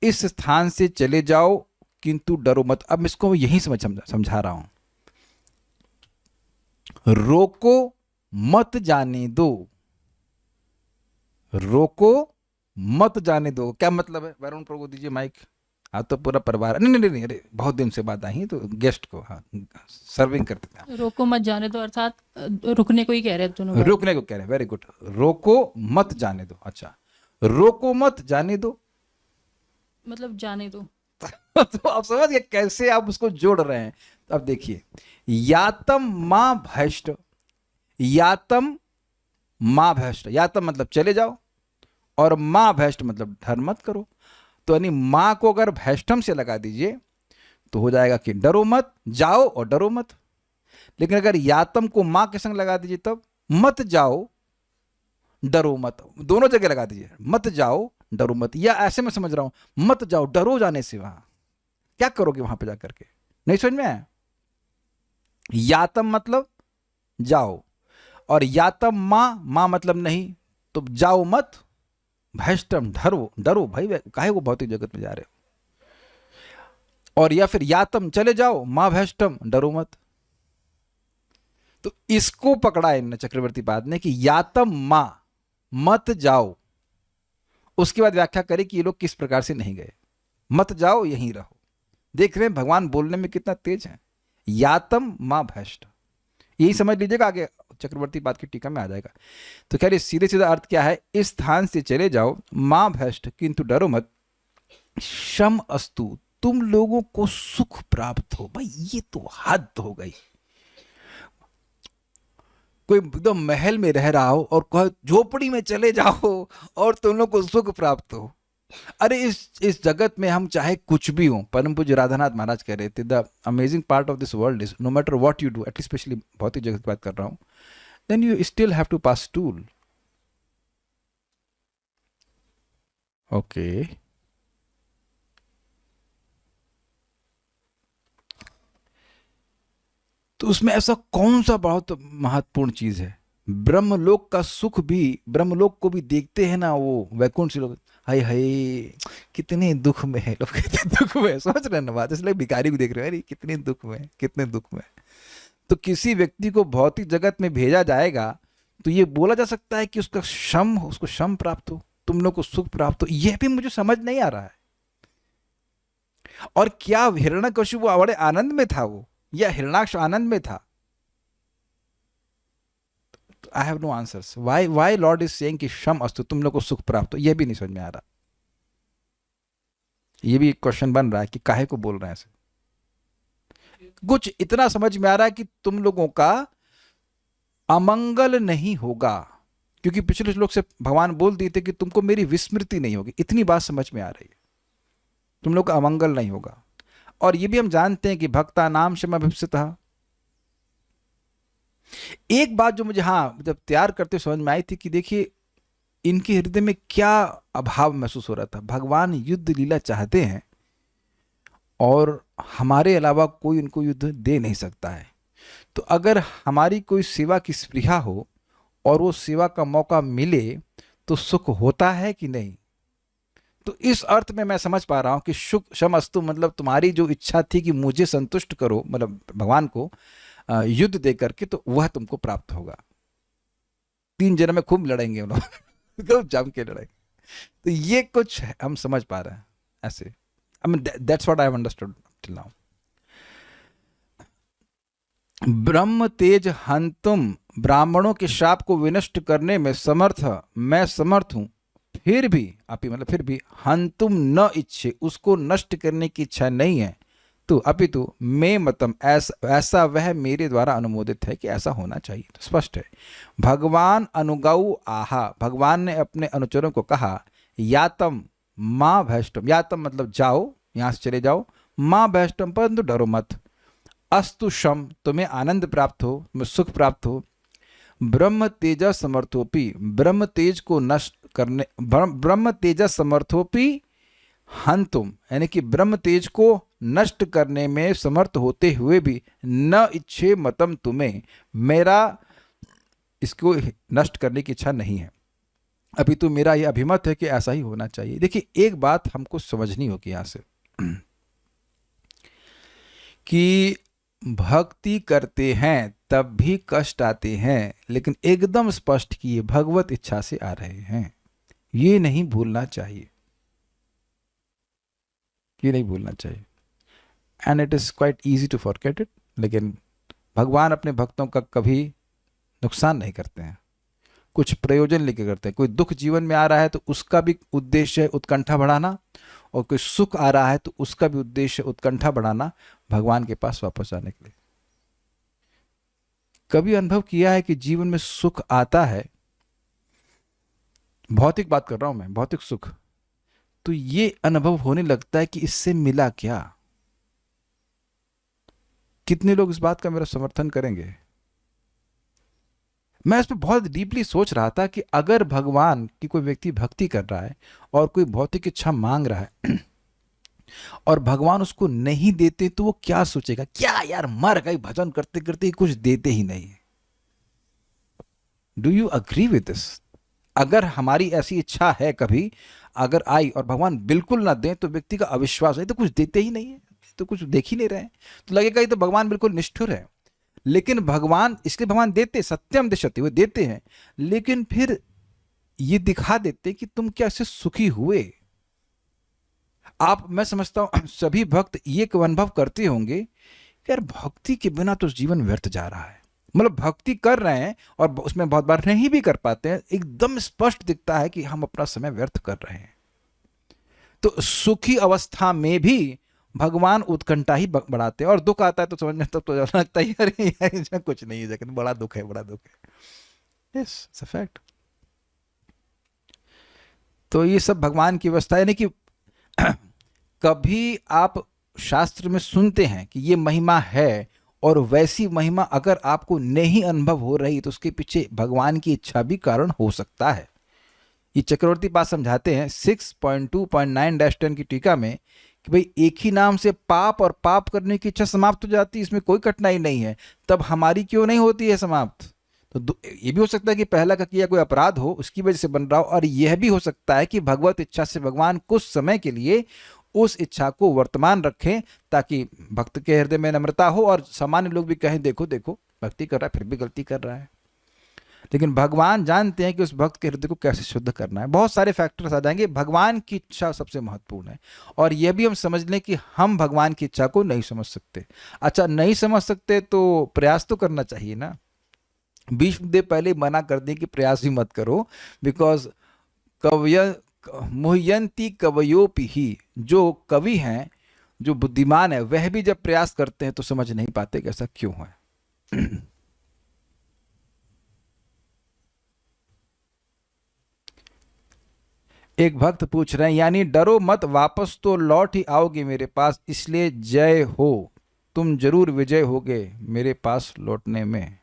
इस स्थान से चले जाओ किंतु डरो मत। अब इसको यही समझा रहा हूं, रोको मत जाने दो, रोको मत जाने दो, क्या मतलब है। वरुण प्रभु दीजिए माइक, आप तो पूरा परिवार, नहीं नहीं नहीं, अरे बहुत दिन से बात आई तो गेस्ट को, हाँ सर्विंग करते थे। रोको मत जाने दो अर्थात रुकने को ही कह रहे हैं दोनों बार। रुकने को कह रहे हैं, वेरी गुड, रोको मत जाने दो, अच्छा रोको मत जाने दो मतलब जाने दो। तो आप समझ गए कैसे आप उसको जोड़ रहे हैं। तो अब देखिए, यातम मां भ्रष्ट, यातम मां भ्रष्ट, यातम मतलब चले जाओ और मां भ्रष्ट मतलब धर्म मत करो। तो यानी मां को अगर भ्रष्टम से लगा दीजिए तो हो जाएगा कि डरो मत, जाओ और डरो मत। लेकिन अगर यातम को मां के संग लगा दीजिए तब मत जाओ डरो मत, दोनों जगह लगा दीजिए, मत जाओ डरो मत। या ऐसे मैं समझ रहा हूं, मत जाओ डरो जाने से, वहां क्या करोगे वहां पे जाकर के, नहीं समझ में आया। यातम मतलब जाओ और यातम मां, मां मतलब नहीं, तो जाओ मत, भ्रष्टम डरो, डरो भाई काहे वो भौतिक जगत में जा रहे हो। और या फिर यातम चले जाओ, मां भ्रष्टम डरो मत। तो इसको पकड़ा इनने चक्रवर्ती पाद ने कि यातम मां मत जाओ, उसके बाद व्याख्या करें कि ये लोग किस प्रकार से नहीं गए, मत जाओ यहीं रहो। देख रहे हैं भगवान बोलने में कितना तेज है, यातम मां भ्रष्ट, यही समझ लीजिएगा, आगे चक्रवर्ती पाद की टीका में आ जाएगा। तो कह रहे सीधे सीधा अर्थ क्या है, इस स्थान से चले जाओ मां भ्रष्ट किंतु डरो मत, शम अस्तु, तुम लोगों को सुख प्राप्त हो। भाई ये तो हद हो गई, कोई एकदम महल में रह रहा हो और कहो झोपड़ी में चले जाओ और तुम लोग को सुख प्राप्त हो। अरे इस जगत में हम चाहे कुछ भी हो, परम पूज्य राधानाथ महाराज कह रहे थे, the amazing part of this world is no matter what you do, at least specially भौतिक जगत की बात कर रहा हूं, then you still have to pass tool. Okay, तो उसमें ऐसा कौन सा बहुत महत्वपूर्ण चीज है। ब्रह्मलोक का सुख भी, ब्रह्मलोक को भी देखते हैं ना वो वैकुंठ से लोग, हाय हाय कितने दुख में है लोग, कितने दुख में है, समझ रहे हैं ना बात, इसलिए भिखारी भी देख रहे हैं, अरे कितने दुख में, कितने दुख में। तो किसी व्यक्ति को भौतिक जगत में भेजा जाएगा तो ये बोला जा सकता है कि उसका शम, उसको शम प्राप्त हो, तुम लोग को सुख प्राप्त हो, यह भी मुझे समझ नहीं आ रहा है। और क्या हिरण्यकशिपु बड़े आनंद में था वो, या हिरण्याक्ष आनंद में था। तो I have no answers, why Lord is saying कि शम अस्तु, तुम लोग को सुख प्राप्त हो, ये भी नहीं समझ में आ रहा। ये भी एक क्वेश्चन बन रहा है कि काहे को बोल रहे हैं ऐसे। कुछ इतना समझ में आ रहा है कि तुम लोगों का अमंगल नहीं होगा, क्योंकि पिछले श्लोक से भगवान बोल दिए थे कि तुमको मेरी विस्मृति नहीं होगी, इतनी बात समझ में आ रही है, तुम लोग का अमंगल नहीं होगा। और ये भी हम जानते हैं कि भक्ता नाम क्षमा भविष्यतः। एक बात जो मुझे जब तैयार करते समझ में आई थी कि देखिए इनके हृदय में क्या अभाव महसूस हो रहा था। भगवान युद्ध लीला चाहते हैं और हमारे अलावा कोई उनको युद्ध दे नहीं सकता है। तो अगर हमारी कोई सेवा की स्पृहा हो और वो सेवा का मौका मिले तो सुख होता है कि नहीं। तो इस अर्थ में मैं समझ पा रहा हूं कि सुख क्षमस्तु मतलब तुम्हारी जो इच्छा थी कि मुझे संतुष्ट करो, मतलब भगवान को युद्ध दे करके, तो वह तुमको प्राप्त होगा। 3 जन्म में खूब लड़ेंगे हम लोग खूब जम के लड़ेंगे। तो ये कुछ हम समझ पा रहे हैं ऐसे। I mean that's what I have understood till now. ब्रह्म तेज हंतुम, ब्राह्मणों के शाप को विनष्ट करने में समर्थ मैं समर्थ हूं, फिर भी मतलब फिर भी हंतुम न इच्छे, उसको नष्ट करने की इच्छा नहीं है। तो अपितु मैं मतम, ऐसा वह मेरे द्वारा अनुमोदित है कि ऐसा होना चाहिए। तो स्पष्ट है। भगवान अनुगौ आहा, भगवान ने अपने अनुचरों को कहा, यातम माँ भैष्टम, यातम मतलब जाओ, यहां से चले जाओ, माँ भैष्टम परंतु डरो मत, अस्तु शम, तुम्हें आनंद प्राप्त हो, तुम्हें सुख प्राप्त हो, ब्रह्म तेजा समर्थोपि, ब्रह्म तेज को नष्ट करने, ब्रह्म तेजा समर्थोपि हंतुम, यानी कि ब्रह्म तेज को नष्ट करने में समर्थ होते हुए भी न इच्छे मतम, तुम्हें मेरा इसको नष्ट करने की इच्छा नहीं है, अभी तो मेरा यह अभिमत है कि ऐसा ही होना चाहिए। देखिए एक बात हमको समझनी होगी यहां से कि भक्ति करते हैं तब भी कष्ट आते हैं, लेकिन एकदम स्पष्ट कि ये भगवत इच्छा से आ रहे हैं, ये नहीं भूलना चाहिए, ये नहीं भूलना चाहिए। And it is quite easy to forget it. लेकिन भगवान अपने भक्तों का कभी नुकसान नहीं करते हैं, कुछ प्रयोजन लेके करते हैं। कोई दुख जीवन में आ रहा है तो उसका भी उद्देश्य है उत्कंठा बढ़ाना, और कोई सुख आ रहा है तो उसका भी उद्देश्य उत्कंठा बढ़ाना भगवान के पास वापस आने के लिए। कभी अनुभव किया है कि जीवन में सुख आता है, भौतिक बात कर रहा हूं मैं, भौतिक सुख, तो ये अनुभव होने लगता है कि इससे मिला क्या। कितने लोग इस बात का मेरा समर्थन करेंगे। मैं इस पर बहुत डीपली सोच रहा था कि अगर भगवान की कोई व्यक्ति भक्ति कर रहा है और कोई भौतिक इच्छा मांग रहा है और भगवान उसको नहीं देते तो वो क्या सोचेगा, क्या यार मर गई भजन करते करते कुछ देते ही नहीं है। Do you agree with this? अगर हमारी ऐसी इच्छा है कभी अगर आई और भगवान बिल्कुल ना दें तो व्यक्ति का अविश्वास है, तो कुछ देते ही नहीं है, तो कुछ देख ही नहीं रहे हैं, तो लगेगा ये तो भगवान बिल्कुल निष्ठुर है। लेकिन भगवान, इसलिए भगवान देते, सत्यम दिशति, वो देते हैं, लेकिन फिर ये दिखा देते कि तुम कैसे सुखी हुए। आप, मैं समझता हूं सभी भक्त ये अनुभव करते होंगे कि यार भक्ति के बिना तो जीवन व्यर्थ जा रहा है। मतलब भक्ति कर रहे हैं और उसमें बहुत बार नहीं भी कर पाते हैं, एकदम स्पष्ट दिखता है कि हम अपना समय व्यर्थ कर रहे हैं। तो सुखी अवस्था में भी भगवान उत्कंठा ही बढ़ाते हैं, और दुख आता है तो समझ में तब तो लगता है अरे कुछ नहीं है, लेकिन बड़ा दुख है, बड़ा दुख है। Yes, it's a fact. तो ये सब भगवान की व्यवस्था, यानी कि कभी आप शास्त्र में सुनते हैं कि ये महिमा है, और वैसी महिमा अगर आपको नहीं अनुभव हो रही तो उसके पीछे भगवान की इच्छा भी कारण हो सकता है। ये चक्रवर्ती पास समझाते हैं 6.2.9-10 की टीका में कि भाई एक ही नाम से पाप और पाप करने की इच्छा समाप्त हो जाती है, इसमें कोई कठिनाई नहीं है, तब हमारी क्यों नहीं होती है समाप्त। तो ये भी हो सकता है कि पहला का किया कोई अपराध हो उसकी वजह से बन रहा हो, और यह भी हो सकता है कि भगवत इच्छा से भगवान कुछ समय के लिए उस इच्छा को वर्तमान रखें ताकि भक्त के हृदय में नम्रता हो और सामान्य लोग भी कहें देखो देखो भक्ति कर रहा है फिर भी गलती कर रहा है। लेकिन भगवान जानते हैं कि उस भक्त के हृदय को कैसे शुद्ध करना है। बहुत सारे फैक्टर्स आ जाएंगे, भगवान की इच्छा सबसे महत्वपूर्ण है। और यह भी हम समझ लें कि हम भगवान की इच्छा को नहीं समझ सकते। अच्छा, नहीं समझ सकते तो प्रयास तो करना चाहिए ना। भीष्मदेव पहले मना कर दें कि प्रयास भी मत करो, बिकॉज कवय मुह्यंती कवयोपि ही, जो कवि हैं, जो बुद्धिमान है, वह भी जब प्रयास करते हैं तो समझ नहीं पाते कि ऐसा क्यों है। एक भक्त पूछ रहे हैं, यानी डरो मत, वापस तो लौट ही आओगे मेरे पास, इसलिए जय हो, तुम जरूर विजय होगे मेरे पास लौटने में।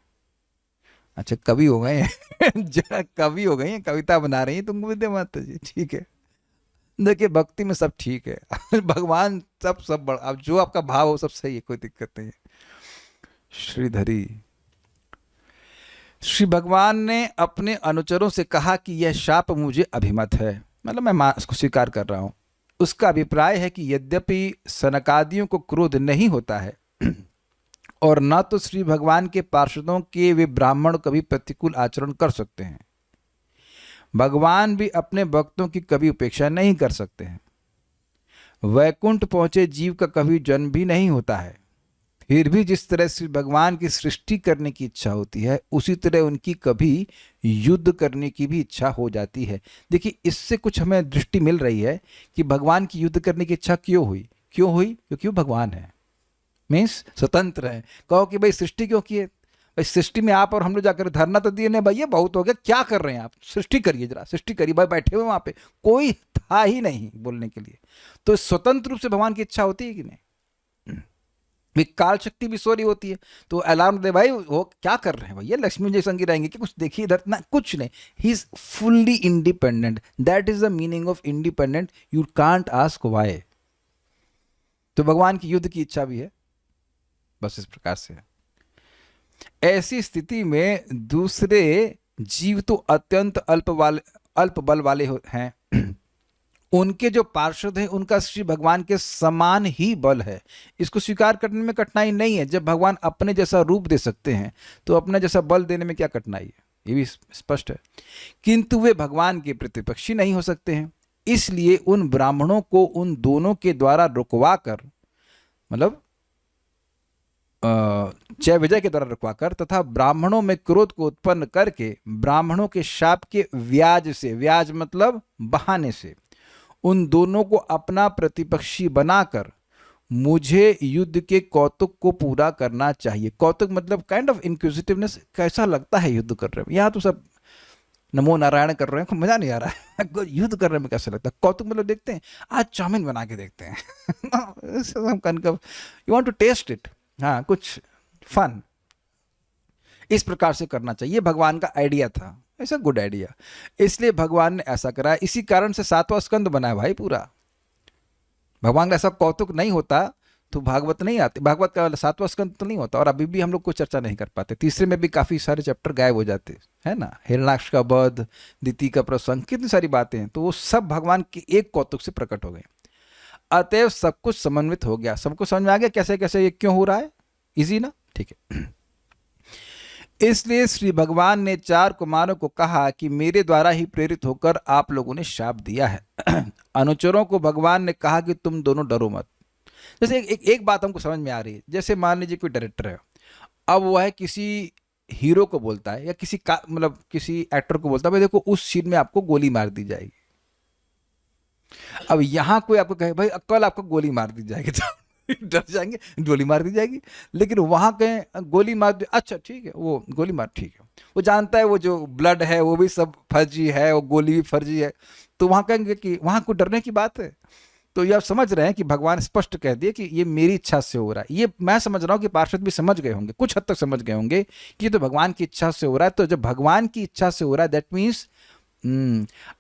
अच्छा, कवि हो गए हैं कवि हो गई हैं, कविता बना रही हैं तुम विद्या माता जी, ठीक है। देखिए, भक्ति में सब ठीक है भगवान सब बड़ा, अब जो आपका भाव हो सब सही है, कोई दिक्कत नहीं है। श्रीधरी, श्री भगवान ने अपने अनुचरों से कहा कि यह शाप मुझे अभिमत है, मतलब मैं इसको स्वीकार कर रहा हूं। उसका अभिप्राय है कि यद्यपि सनकादियों को क्रोध नहीं होता है और न तो श्री भगवान के पार्षदों के वे ब्राह्मण कभी प्रतिकूल आचरण कर सकते हैं, भगवान भी अपने भक्तों की कभी उपेक्षा नहीं कर सकते हैं। वैकुंठ पहुंचे जीव का कभी जन्म भी नहीं होता है, फिर भी जिस तरह श्री भगवान की सृष्टि करने की इच्छा होती है, उसी तरह उनकी कभी युद्ध करने की भी इच्छा हो जाती है। देखिए, इससे कुछ हमें दृष्टि मिल रही है कि भगवान की युद्ध करने की इच्छा क्यों हुई, क्योंकि वो भगवान है, मीन्स स्वतंत्र है। कहो कि भाई सृष्टि क्यों की है, भाई सृष्टि में आप और हम लोग जाकर धरना तो दिए नहीं, भाई ये बहुत हो गया, क्या कर रहे हैं आप, सृष्टि करिए, जरा सृष्टि करिए। भाई बैठे हुए वहां पे कोई था ही नहीं बोलने के लिए, तो स्वतंत्र रूप से भगवान की इच्छा होती है कि नहीं। काल शक्ति भी सो रही होती है तो अलार्म दे, भाई वो क्या कर रहे हैं, भैया लक्ष्मी जी संगी रहेंगे कि कुछ देखिए इधर ना, कुछ नहीं। He is fully independent, that is the meaning of independent, you can't ask why. तो भगवान की युद्ध की इच्छा भी है, बस इस प्रकार से। ऐसी स्थिति में दूसरे जीव तो अत्यंत अल्प बल वाले हैं, उनके जो पार्षद हैं उनका श्री भगवान के समान ही बल है। इसको स्वीकार करने में कठिनाई नहीं है, जब भगवान अपने जैसा रूप दे सकते हैं तो अपने जैसा बल देने में क्या कठिनाई है, ये भी स्पष्ट है। किंतु वे भगवान के प्रतिपक्षी नहीं हो सकते हैं, इसलिए उन ब्राह्मणों को उन दोनों के द्वारा रुकवा कर, मतलब जय विजय के द्वारा रुकवाकर तथा ब्राह्मणों में क्रोध को उत्पन्न करके ब्राह्मणों के शाप के व्याज से, व्याज मतलब बहाने से, उन दोनों को अपना प्रतिपक्षी बनाकर मुझे युद्ध के कौतुक को पूरा करना चाहिए। कौतुक मतलब काइंड ऑफ इंक्विजिटिवनेस, कैसा लगता है युद्ध कर रहे हैं, यहाँ तो सब नमो नारायण कर रहे हैं, मजा नहीं आ रहा है युद्ध करने में कैसा लगता है। कौतुक मतलब देखते हैं, आज चाउमीन बना के देखते हैं you want to test it, हाँ कुछ फन, इस प्रकार से करना चाहिए। भगवान का आइडिया था, ऐसा गुड आइडिया, इसलिए भगवान ने ऐसा करा। इसी कारण से 7वां स्कंद बना है भाई पूरा। भगवान का ऐसा कौतुक नहीं होता तो भागवत नहीं आती, भागवत का 7वां स्कंद तो नहीं होता, और अभी भी हम लोग कोई चर्चा नहीं कर पाते। तीसरे में भी काफी सारे चैप्टर गायब हो जाते है ना, हिरण्याक्ष का वध, दिति का प्रसंग, कितनी सारी बातें हैं, तो वो सब भगवान के एक कौतुक से प्रकट हो गए। अतएव सब कुछ समन्वित हो गया, सबको समझ में आ गया कैसे कैसे ये क्यों हो रहा है, इजी ना, ठीक है। इसलिए श्री भगवान ने 4 कुमारों को कहा कि मेरे द्वारा ही प्रेरित होकर आप लोगों ने शाप दिया है। अनुचरों को भगवान ने कहा कि तुम दोनों डरो मत। जैसे एक बात हमको समझ में आ रही है, जैसे मान लीजिए कोई डायरेक्टर है, अब वह किसी हीरो को बोलता है या किसी का मतलब किसी एक्टर को बोलता है, भाई देखो उस सीन में आपको गोली मार दी जाएगी। अब यहां कोई आपको कहे भाई कल आपको गोली मार दी जाएगी, तो डर जाएंगे, गोली मार दी जाएगी। लेकिन वहां कहें गोली मार दी, अच्छा ठीक है, वो गोली मार, ठीक है, वो जानता है वो जो ब्लड है वो भी सब फर्जी है, वो गोली भी फर्जी है, तो वहां कहेंगे कि वहां कोई डरने की बात है। तो ये आप समझ रहे हैं कि भगवान स्पष्ट कह दिए कि ये मेरी इच्छा से हो रहा है। ये मैं समझ रहा हूं कि पार्षद भी समझ गए होंगे, कुछ हद तक समझ गए होंगे कि ये तो भगवान की इच्छा से हो रहा है। तो जब भगवान की इच्छा से हो रहा है, that means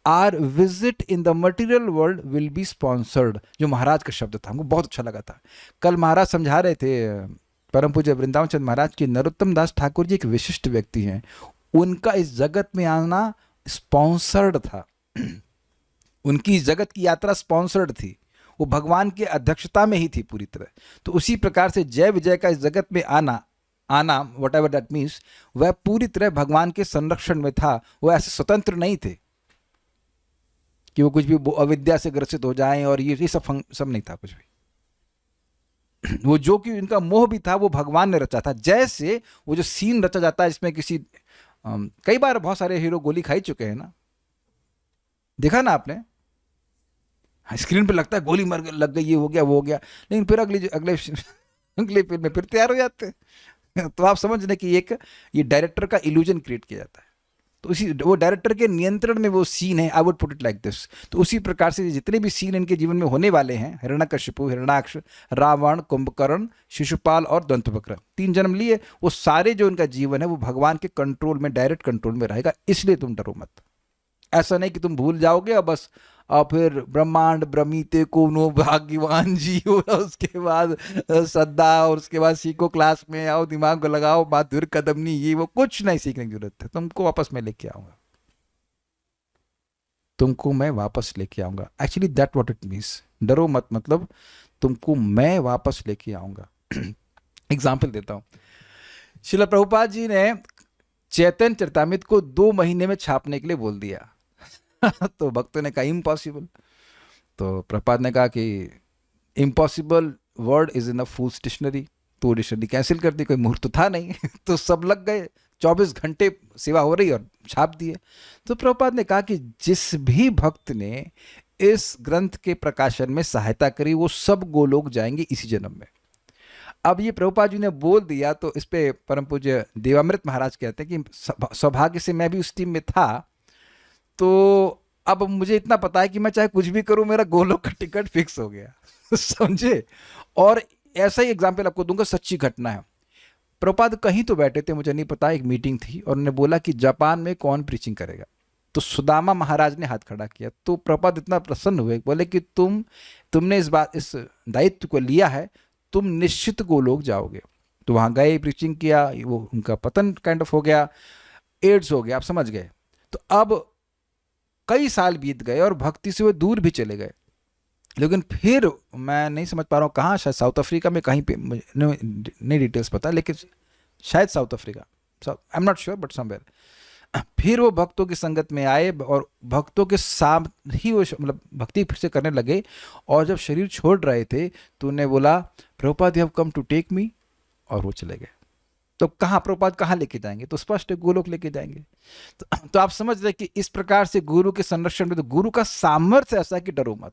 our visit in the material world will be sponsored, जो महाराज का शब्द था, हमको बहुत अच्छा लगा था। कल महाराज समझा रहे थे, परम पूज्य वृंदावन चंद्र महाराज की नरोत्तम दास ठाकुर जी एक विशिष्ट व्यक्ति हैं, उनका इस जगत में आना स्पॉन्सर्ड था, उनकी इस जगत की यात्रा स्पॉन्सर्ड थी, वो भगवान की अध्यक्षता में ही थी पूरी तरह। तो उसी प्रकार से जय विजय का इस जगत में आना वट एवर दैट मीन्स, वह पूरी तरह भगवान के संरक्षण में था। वह ऐसे स्वतंत्र नहीं थे कि वो कुछ भी अविद्या से ग्रसित हो जाएं, और ये सब नहीं था कुछ भी। वो जो कि इनका मोह भी था वो भगवान ने रचा था। जैसे वो जो सीन रचा जाता है इसमें किसी कई बार बहुत सारे हीरो गोली खाई चुके हैं ना, देखा ना आपने, स्क्रीन पे लगता है गोली लग गई, ये हो गया वो हो गया, लेकिन फिर अगले अगले अगले फिल्म में फिर तैयार हो जाते हैं। तो आप समझ लें कि एक ये डायरेक्टर का इल्यूजन क्रिएट किया जाता है। तो उसी वो डायरेक्टर के नियंत्रण में वो सीन है, I would put it like this. तो उसी प्रकार से जितने भी सीन इनके जीवन में होने वाले हैं, हिरण्यकशिपु, हिरण्याक्ष, रावण, कुंभकर्ण, शिशुपाल और दंतवक्र, 3 जन्म लिए, वो सारे जो इनका जीवन है वो भगवान के कंट्रोल में, डायरेक्ट कंट्रोल में रहेगा। इसलिए तुम डरो मत। ऐसा नहीं कि तुम भूल जाओगे और बस और फिर ब्रह्मांड ब्रह्मीते को नो भाग्यवान जीव, उसके बाद श्रद्धा, और उसके बाद सीखो, क्लास में आओ, दिमाग को लगाओ, माधुर कदमनी, ये वो कुछ नहीं सीखने की जरूरत है। तुमको वापस मैं लेके आऊंगा, तुमको मैं वापस लेके आऊंगा। Actually that what it means. डरो मत मतलब तुमको मैं वापस लेके आऊंगा। एग्जाम्पल देता हूं। श्रील प्रभुपाद जी ने चैतन्य चरितामृत को 2 महीने में छापने के लिए बोल दिया। तो भक्तों ने कहा इम्पॉसिबल। तो प्रभुपाद ने कहा कि impossible word is in a fools dictionary. तो डिक्शनरी कैंसिल कर दी, कोई मुहूर्त तो था नहीं। तो सब लग गए, 24 घंटे सेवा हो रही और छाप दिए। तो प्रभुपाद ने कहा कि जिस भी भक्त ने इस ग्रंथ के प्रकाशन में सहायता करी वो सब गोलोक जाएंगे इसी जन्म में। अब ये प्रभुपाद जी ने बोल दिया तो इस पे परम पूज्य देवामृत महाराज कहते हैं कि सौभाग्य से मैं भी उस टीम में था, तो अब मुझे इतना पता है कि मैं चाहे कुछ भी करूं मेरा गोलोक का टिकट फिक्स हो गया। समझे। और ऐसा ही एग्जाम्पल आपको दूंगा, सच्ची घटना है। प्रभुपाद कहीं तो बैठे थे, मुझे नहीं पता, एक मीटिंग थी और उन्होंने बोला कि जापान में कौन प्रीचिंग करेगा। तो सुदामा महाराज ने हाथ खड़ा किया। तो प्रभुपाद इतना प्रसन्न हुए, बोले कि तुमने इस दायित्व को लिया है, तुम निश्चित गोलोक जाओगे। तो वहां गए, प्रीचिंग किया, वो उनका पतन काइंड ऑफ हो गया, एड्स हो गया, आप समझ गए। तो अब कई साल बीत गए और भक्ति से वो दूर भी चले गए। लेकिन फिर मैं नहीं समझ पा रहा हूँ कहाँ, शायद साउथ अफ्रीका में कहीं पे, नहीं डिटेल्स पता, लेकिन शायद south Africa, I am not sure but somewhere. फिर वो भक्तों की संगत में आए और भक्तों के साथ ही वो मतलब भक्ति फिर से करने लगे। और जब शरीर छोड़ रहे थे तो उन्हें बोला Prabhupada you have come to take me, और वो चले गए। तो कहाँ प्रभुपाद कहाँ लेके जाएंगे? तो स्पष्ट गोलोक लेके जाएंगे। तो आप समझ रहे कि इस प्रकार से गुरु के संरक्षण में तो गुरु का सामर्थ्य ऐसा है कि डरो मत।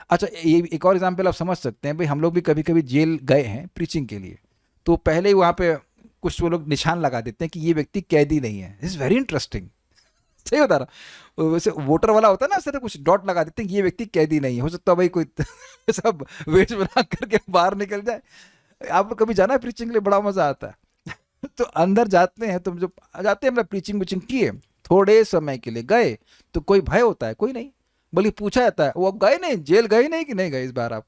अच्छा, ये एक और एग्जाम्पल आप समझ सकते हैं। भाई हम लोग भी कभी कभी जेल गए हैं प्रीचिंग के लिए, तो पहले ही वहाँ पे कुछ वो लोग निशान लगा देते हैं कि ये व्यक्ति कैदी नहीं है। It's very interesting. सही बता रहा, वैसे वोटर वाला होता है ना, ऐसे कुछ डॉट लगा देते हैं कि ये व्यक्ति कैदी नहीं है। हो सकता है भाई कोई सब वेश बना करके बाहर निकल जाए। आप लोग कभी जाना है प्रीचिंग के लिए? बड़ा मजा आता है। तो अंदर जाते हैं, तुम जो जाते हैं मतलब प्रीचिंग विचिंग किए, थोड़े समय के लिए गए तो कोई भय होता है? कोई नहीं। बल्कि पूछा जाता है वो गए नहीं, जेल गए नहीं कि नहीं गए इस बार आप?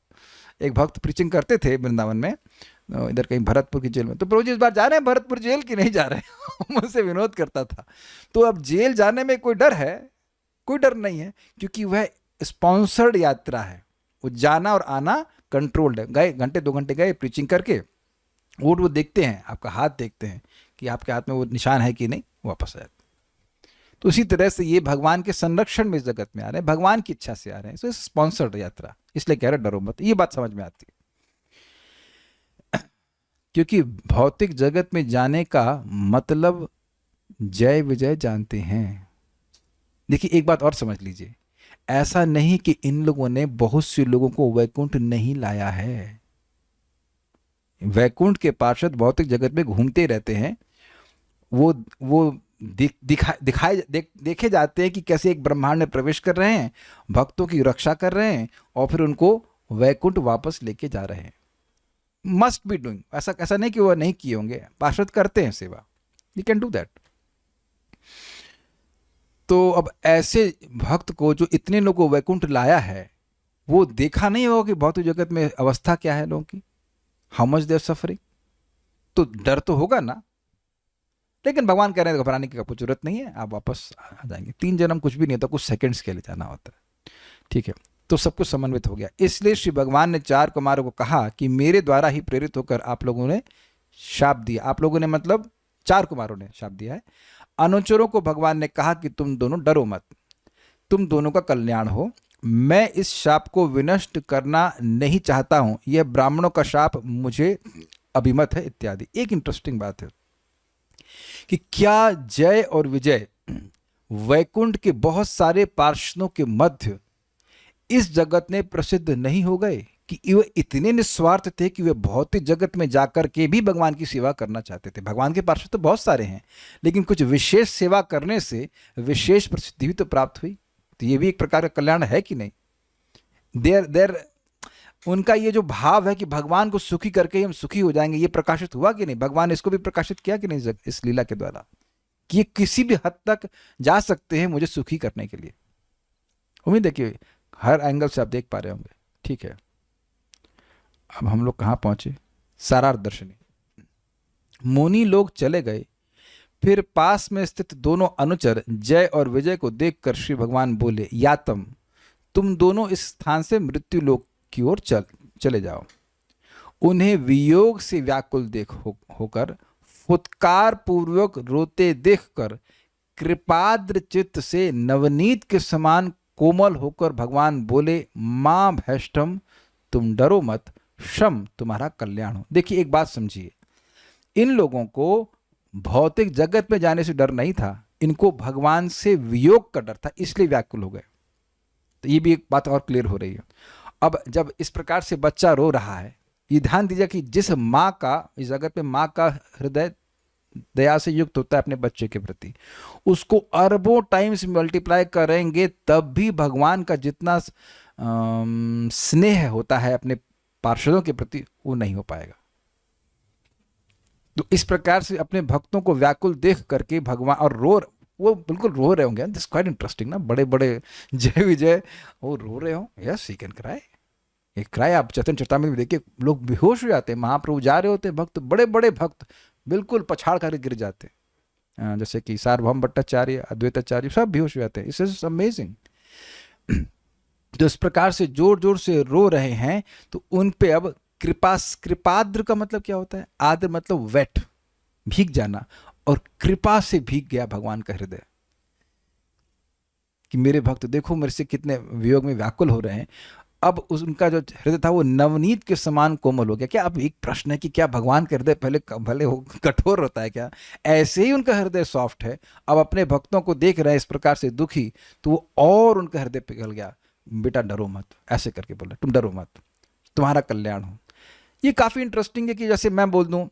एक भक्त प्रीचिंग करते थे वृंदावन में, इधर कहीं भरतपुर की जेल में। तो प्रभु जी इस बार जा रहे हैं भरतपुर जेल कि नहीं जा रहे? मुझसे विनोद करता था। तो अब जेल जाने में कोई डर है? कोई डर नहीं है, क्योंकि वह स्पॉन्सर्ड यात्रा है। वो जाना और आना कंट्रोल्ड है। गए, घंटे 2 घंटे गए प्रीचिंग करके, वो देखते हैं, आपका हाथ देखते हैं कि आपके हाथ में वो निशान है कि नहीं, वापस आ जाते। तो इसी तरह से ये भगवान के संरक्षण में इस जगत में आ रहे हैं, भगवान की इच्छा से आ रहे हैं। तो स्पॉन्सर्ड यात्रा, इसलिए कह रहे डरो मत। ये बात समझ में आती है, क्योंकि भौतिक जगत में जाने का मतलब जय विजय जानते हैं। देखिए एक बात और समझ लीजिए, ऐसा नहीं कि इन लोगों ने बहुत से लोगों को वैकुंठ नहीं लाया है। वैकुंठ के पार्षद भौतिक जगत में घूमते रहते हैं। वो देखे जाते हैं कि कैसे एक ब्रह्मांड में प्रवेश कर रहे हैं, भक्तों की रक्षा कर रहे हैं और फिर उनको वैकुंठ वापस लेके जा रहे हैं। मस्ट बी डूइंग, ऐसा नहीं कि वो नहीं किए होंगे, पार्षद करते हैं सेवा, यू कैन डू दैट। तो अब ऐसे भक्त को जो इतने लोगों को वैकुंठ लाया है, वो देखा नहीं होगा कि भौतिक जगत में अवस्था क्या है लोगों की, how much they are suffering. तो डर तो होगा ना। लेकिन भगवान कह रहे हैं घबराने की कुछ जरूरत नहीं है, आप वापस आ जाएंगे। 3 जन्म कुछ भी नहीं होता, कुछ सेकंड्स के लिए जाना होता है। ठीक है, तो सब कुछ समन्वित हो गया। इसलिए श्री भगवान ने 4 कुमारों को कहा कि मेरे द्वारा ही प्रेरित होकर आप लोगों ने शाप दिया। आप लोगों ने मतलब 4 कुमारों ने शाप दिया है। अनुचरों को भगवान ने कहा कि तुम दोनों डरो मत, तुम दोनों का कल्याण हो मैं इस शाप को विनष्ट करना नहीं चाहता हूं, यह ब्राह्मणों का शाप मुझे अभिमत है इत्यादि। एक इंटरेस्टिंग बात है कि क्या जय और विजय वैकुंठ के बहुत सारे पार्षदों के मध्य इस जगत में प्रसिद्ध नहीं हो गए कि वे इतने निस्वार्थ थे कि वे भौतिक जगत में जाकर के भी भगवान की सेवा करना चाहते थे। भगवान के पार्षद तो बहुत सारे हैं, लेकिन कुछ विशेष सेवा करने से विशेष प्रसिद्धि भी तो प्राप्त हुई। तो ये भी एक प्रकार का कल्याण है कि नहीं? देर देर उनका ये जो भाव है कि भगवान को सुखी करके ही हम सुखी हो जाएंगे, ये प्रकाशित हुआ कि नहीं? भगवान इसको भी प्रकाशित किया कि नहीं इस लीला के द्वारा, कि ये किसी भी हद तक जा सकते हैं मुझे सुखी करने के लिए। उम्मीद है कि हर एंगल से आप देख पा रहे होंगे। ठीक है, अब हम लोग कहाँ पहुंचे? सारार्थ दर्शनी। मुनि लोग चले गए, फिर पास में स्थित दोनों अनुचर जय और विजय को देखकर श्री भगवान बोले, यातम, तुम दोनों इस स्थान से मृत्यु लोक की ओर चले जाओ। उन्हें वियोग से व्याकुल होकर फुत्कार पूर्वक रोते देखकर कृपाद्र चित्त से नवनीत के समान कोमल होकर भगवान बोले, मां भैष्ठम, तुम डरो मत, शम, तुम्हारा कल्याण हो। देखिए एक बात समझिए, इन लोगों को भौतिक जगत में जाने से डर नहीं था, इनको भगवान से वियोग का डर था, इसलिए व्याकुल हो गए। तो ये भी एक बात और क्लियर हो रही है। अब जब इस प्रकार से बच्चा रो रहा है, ये ध्यान दीजिए कि जिस माँ का, इस जगत में माँ का हृदय दया से युक्त होता है अपने बच्चे के प्रति, उसको अरबों टाइम्स मल्टीप्लाई करेंगे तब भी भगवान का जितना स्नेह होता है अपने पार्षदों के प्रति वो नहीं हो पाएगा। तो इस प्रकार से अपने भक्तों को व्याकुल देख करके भगवान, और वो बिल्कुल रो रहे होंगे। दिस क्वाइट इंटरेस्टिंग ना, बड़े बड़े जय विजय वो रो रहे हो। Yes, he can cry. एक क्राई आप चैतन्य चरितामृत में देखिए, लोग बेहोश हो जाते हैं, महाप्रभु जा रहे होते हैं, भक्त, बड़े बड़े भक्त बिल्कुल पछाड़ कर गिर जाते हैं, जैसे कि सार्वभौम भट्टाचार्य, अद्वैताचार्य, सब बेहोश हो जाते हैं। It's is amazing. तो इस प्रकार से जोर जोर से रो रहे हैं, तो उन पे अब कृपाद्र का मतलब क्या होता है? आद्र मतलब वेट, भीग जाना, और कृपा से भीग गया भगवान का हृदय कि मेरे भक्त देखो मेरे से कितने वियोग में व्याकुल हो रहे हैं। अब उनका जो हृदय था वो नवनीत के समान कोमल हो गया। क्या अब एक प्रश्न है कि क्या भगवान का हृदय पहले भले हो कठोर होता है क्या? ऐसे ही उनका हृदय सॉफ्ट है। अब अपने भक्तों को देख रहे हैं इस प्रकार से दुखी, तो वो और उनका हृदय पिघल गया। बेटा डरो मत, ऐसे करके बोला, तुम डरो मत, तुम्हारा कल्याण हो। ये काफ़ी इंटरेस्टिंग है कि जैसे मैं बोल दूं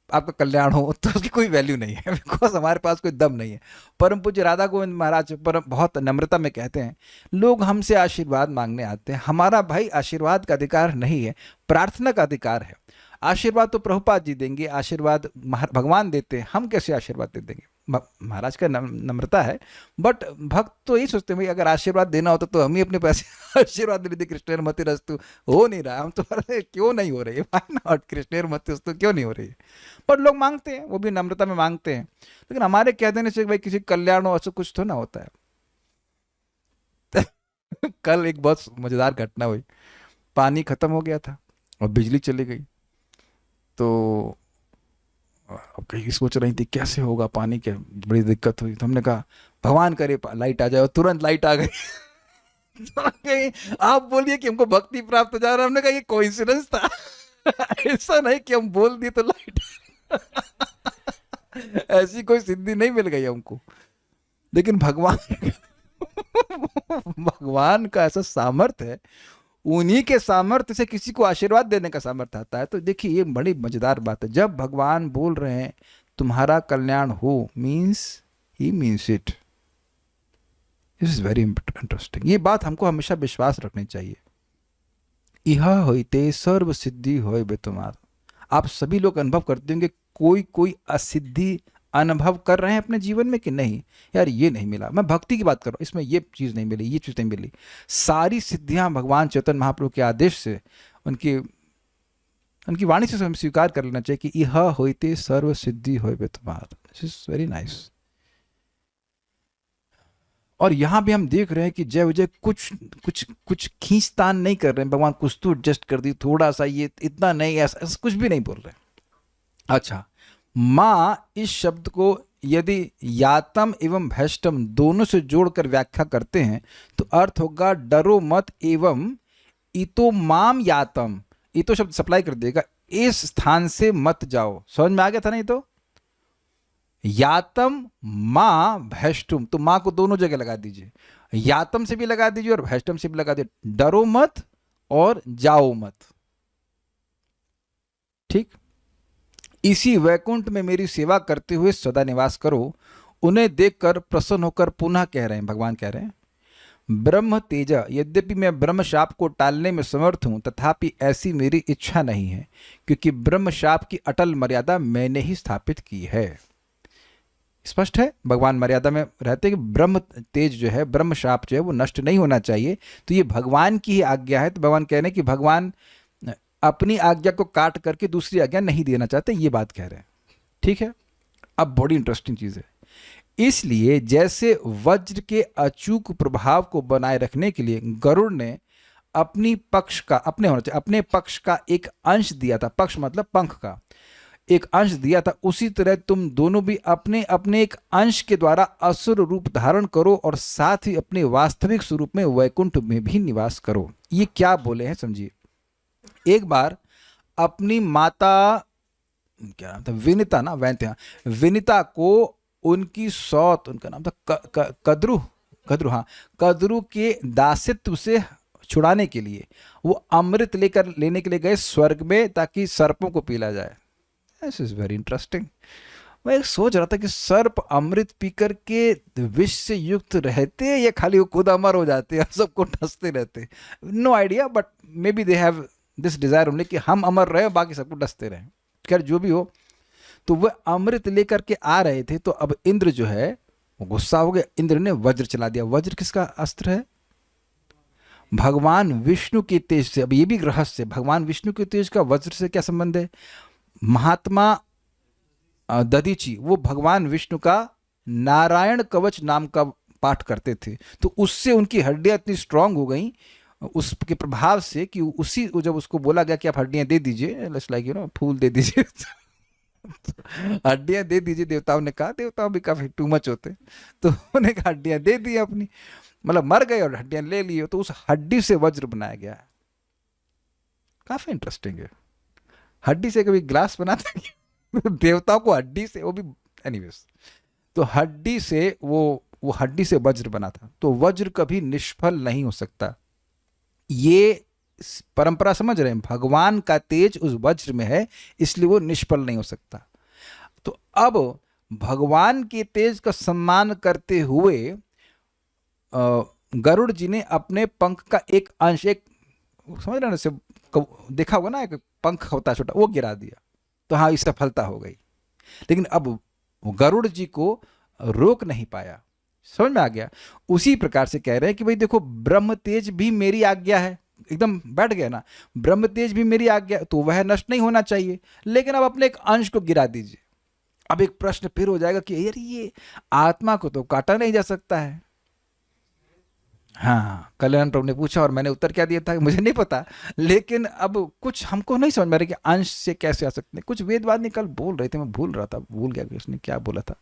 आपका कल्याण हो तो उसकी कोई वैल्यू नहीं है, बिकॉज हमारे पास कोई दम नहीं है। परम पूज्य राधा गोविंद महाराज परम बहुत नम्रता में कहते हैं, लोग हमसे आशीर्वाद मांगने आते हैं, हमारा भाई आशीर्वाद का अधिकार नहीं है, प्रार्थना का अधिकार है। आशीर्वाद तो प्रभुपाद जी देंगे, आशीर्वाद भगवान देते हैं, हम कैसे आशीर्वाद दे देंगे? महाराज का नम्रता है। बट भक्त तो यही सोचते हैं भाई अगर आशीर्वाद देना होता तो हम ही अपने पैसे आशीर्वाद दे देते। कृष्णेर मति रस्तु हो नहीं रहा, हम तो क्यों नहीं हो रही है, व्हाई नॉट, कृष्णेर मति रस्तु क्यों नहीं हो रही है? पर लोग मांगते हैं, वो भी नम्रता में मांगते हैं। लेकिन हमारे कह देने से भाई किसी कल्याण हो ऐसा कुछ तो ना होता है। कल एक बहुत मजेदार घटना हुई, पानी खत्म हो गया था और बिजली चली गई। तो अब कहीं सोच रही थी कैसे होगा, पानी के बड़ी दिक्कत हुई। तो हमने कहा भगवान करे लाइट आ जाए, और तुरंत लाइट आ गई। तो आप बोलिए कि हमको भक्ति प्राप्त हो जा रहा है। हमने कहा ये कोइंसिडेंस था। ऐसा नहीं कि हम बोल दिए तो लाइट। ऐसी कोई सिद्धि नहीं मिल गई हमको। लेकिन भगवान का ऐसा सामर्थ्य है, उन्हीं के सामर्थ्य से किसी को आशीर्वाद देने का सामर्थ्य आता है। तो देखिए ये बड़ी मजेदार बात है, जब भगवान बोल रहे हैं तुम्हारा कल्याण हो, means he means it. This is very interesting. ये बात हमको हमेशा विश्वास रखनी चाहिए। यह होते सर्व सिद्धि होय बे तुम्हारा। आप सभी लोग अनुभव करते होंगे कोई असिद्धि अनुभव कर रहे हैं अपने जीवन में कि नहीं? यार ये नहीं मिला, मैं भक्ति की बात कर रहा हूँ, इसमें ये चीज़ नहीं मिली, ये चीज़ नहीं मिली। सारी सिद्धियां भगवान चैतन्य महाप्रभु के आदेश से, उनकी वाणी से हमें स्वीकार कर लेना चाहिए कि यह होते सर्व सिद्धि होय बे तुम्हारा। This is very nice. और यहाँ भी हम देख रहे हैं कि जय विजय कुछ खींचतान नहीं कर रहे हैं। भगवान कुछ तो एडजस्ट कर दी, थोड़ा सा ये इतना नहीं, ऐसा कुछ भी नहीं बोल रहे। अच्छा, माँ इस शब्द को यदि यातम एवं भैष्टम दोनों से जोड़कर व्याख्या करते हैं तो अर्थ होगा डरो मत एवं इतो माम यातम। इतो शब्द सप्लाई कर देगा, इस स्थान से मत जाओ। समझ में आ गया था नहीं? तो यातम मां भैष्टुम, तो मां को दोनों जगह लगा दीजिए, यातम से भी लगा दीजिए और भैष्टम से भी लगा दीजिए। डरो मत और जाओ मत। ठीक। इसी वैकुंठ में मेरी सेवा करते हुए सदा निवास करो। उन्हें देखकर प्रसन्न होकर पुनः कह रहे हैं, भगवान कह रहे हैं, ब्रह्म तेज, यद्यपि मैं ब्रह्म शाप को टालने में समर्थ हूं तथापि ऐसी मेरी इच्छा नहीं है, क्योंकि ब्रह्म शाप की अटल मर्यादा मैंने ही स्थापित की है। स्पष्ट है, भगवान मर्यादा में रहते हैं कि ब्रह्म तेज जो है, ब्रह्म शाप जो है वो नष्ट नहीं होना चाहिए। तो ये भगवान की ही आज्ञा है। तो भगवान कह रहे हैं कि भगवान अपनी आज्ञा को काट करके दूसरी आज्ञा नहीं देना चाहते, ये बात कह रहे हैं। ठीक है। अब बड़ी इंटरेस्टिंग चीज है। इसलिए जैसे वज्र के अचूक प्रभाव को बनाए रखने के लिए गरुड़ ने अपने पक्ष का एक अंश दिया था, पक्ष मतलब पंख का एक अंश दिया था, उसी तरह तुम दोनों भी अपने अपने एक अंश के द्वारा असुर रूप धारण करो और साथ ही अपने वास्तविक स्वरूप में वैकुंठ में भी निवास करो। ये क्या बोले हैं समझिए। एक बार अपनी माता, क्या नाम था, विनिता ना, विनिता को उनकी सौत, उनका नाम था कद्रु, हाँ, कद्रु के दासित्व से छुड़ाने के लिए वो अमृत लेने के लिए गए स्वर्ग में ताकि सर्पों को पीला जाए। This is very interesting. मैं सोच रहा था कि सर्प अमृत पी करके विष से युक्त रहते या खाली वो खुद अमर हो जाते हैं, सबको डसते रहते। No idea, but may be they have this desire only कि हम अमर रहे बाकी सबको डसते रहे। खैर जो भी हो, तो वह अमृत लेकर के आ रहे थे। तो अब इंद्र जो है वो गुस्सा हो गया, इंद्र ने वज्र चला दिया। वज्र किसका अस्त्र है? भगवान विष्णु के तेज से। अब ये भी रहस्य, भगवान विष्णु के तेज का वज्र से क्या संबंध है? महात्मा दधीची वो भगवान विष्णु का नारायण कवच नाम का पाठ करते थे, तो उससे उनकी हड्डियां इतनी स्ट्रांग हो गई उसके प्रभाव से कि उसी जब उसको बोला गया कि आप हड्डियां दे दीजिए, लाइक यू नो फूल दे दीजिए हड्डियां दे दीजिए, देवताओं ने कहा, देवताओं भी काफी टू मच होते, तो उन्होंने कहा हड्डियां दे दी अपनी, मतलब मर गए और हड्डियां ले ली, तो उस हड्डी से वज्र बनाया गया है। काफी इंटरेस्टिंग है। हड्डी से कभी ग्लास बनाते हैं देवताओं को हड्डी से, वो भी एनीवेज। तो हड्डी से वो हड्डी से वज्र बना था, तो वज्र कभी निष्फल नहीं हो सकता। ये परंपरा समझ रहे हैं, भगवान का तेज उस वज्र में है, इसलिए वो निष्फल नहीं हो सकता। तो अब भगवान के तेज का सम्मान करते हुए गरुड़ जी ने अपने पंख का एक अंश, एक समझ रहे हैं, देखा होगा ना, एक पंख होता छोटा, वो गिरा दिया। तो हाँ, इस सफलता हो गई। लेकिन अब गरुड़ जी को रोक नहीं पाया। समझ में आ गया? उसी प्रकार से कह रहे हैं कि भाई देखो, ब्रह्म तेज भी मेरी आज्ञा है, एकदम बैठ गया ना, ब्रह्म तेज भी मेरी आज्ञा, तो वह नष्ट नहीं होना चाहिए, लेकिन अब अपने एक अंश को गिरा दीजिए। अब एक प्रश्न फिर हो जाएगा कि यार ये आत्मा को तो काटा नहीं जा सकता है। हाँ, कल्याण प्रभु ने पूछा और मैंने उत्तर क्या दिया था मुझे नहीं पता, लेकिन अब कुछ हमको नहीं समझ में आ रहा कि अंश से कैसे आ सकते हैं। कुछ वेदवाद ने कल बोल रहे थे, मैं भूल रहा था, भूल गया कि उसने क्या बोला था।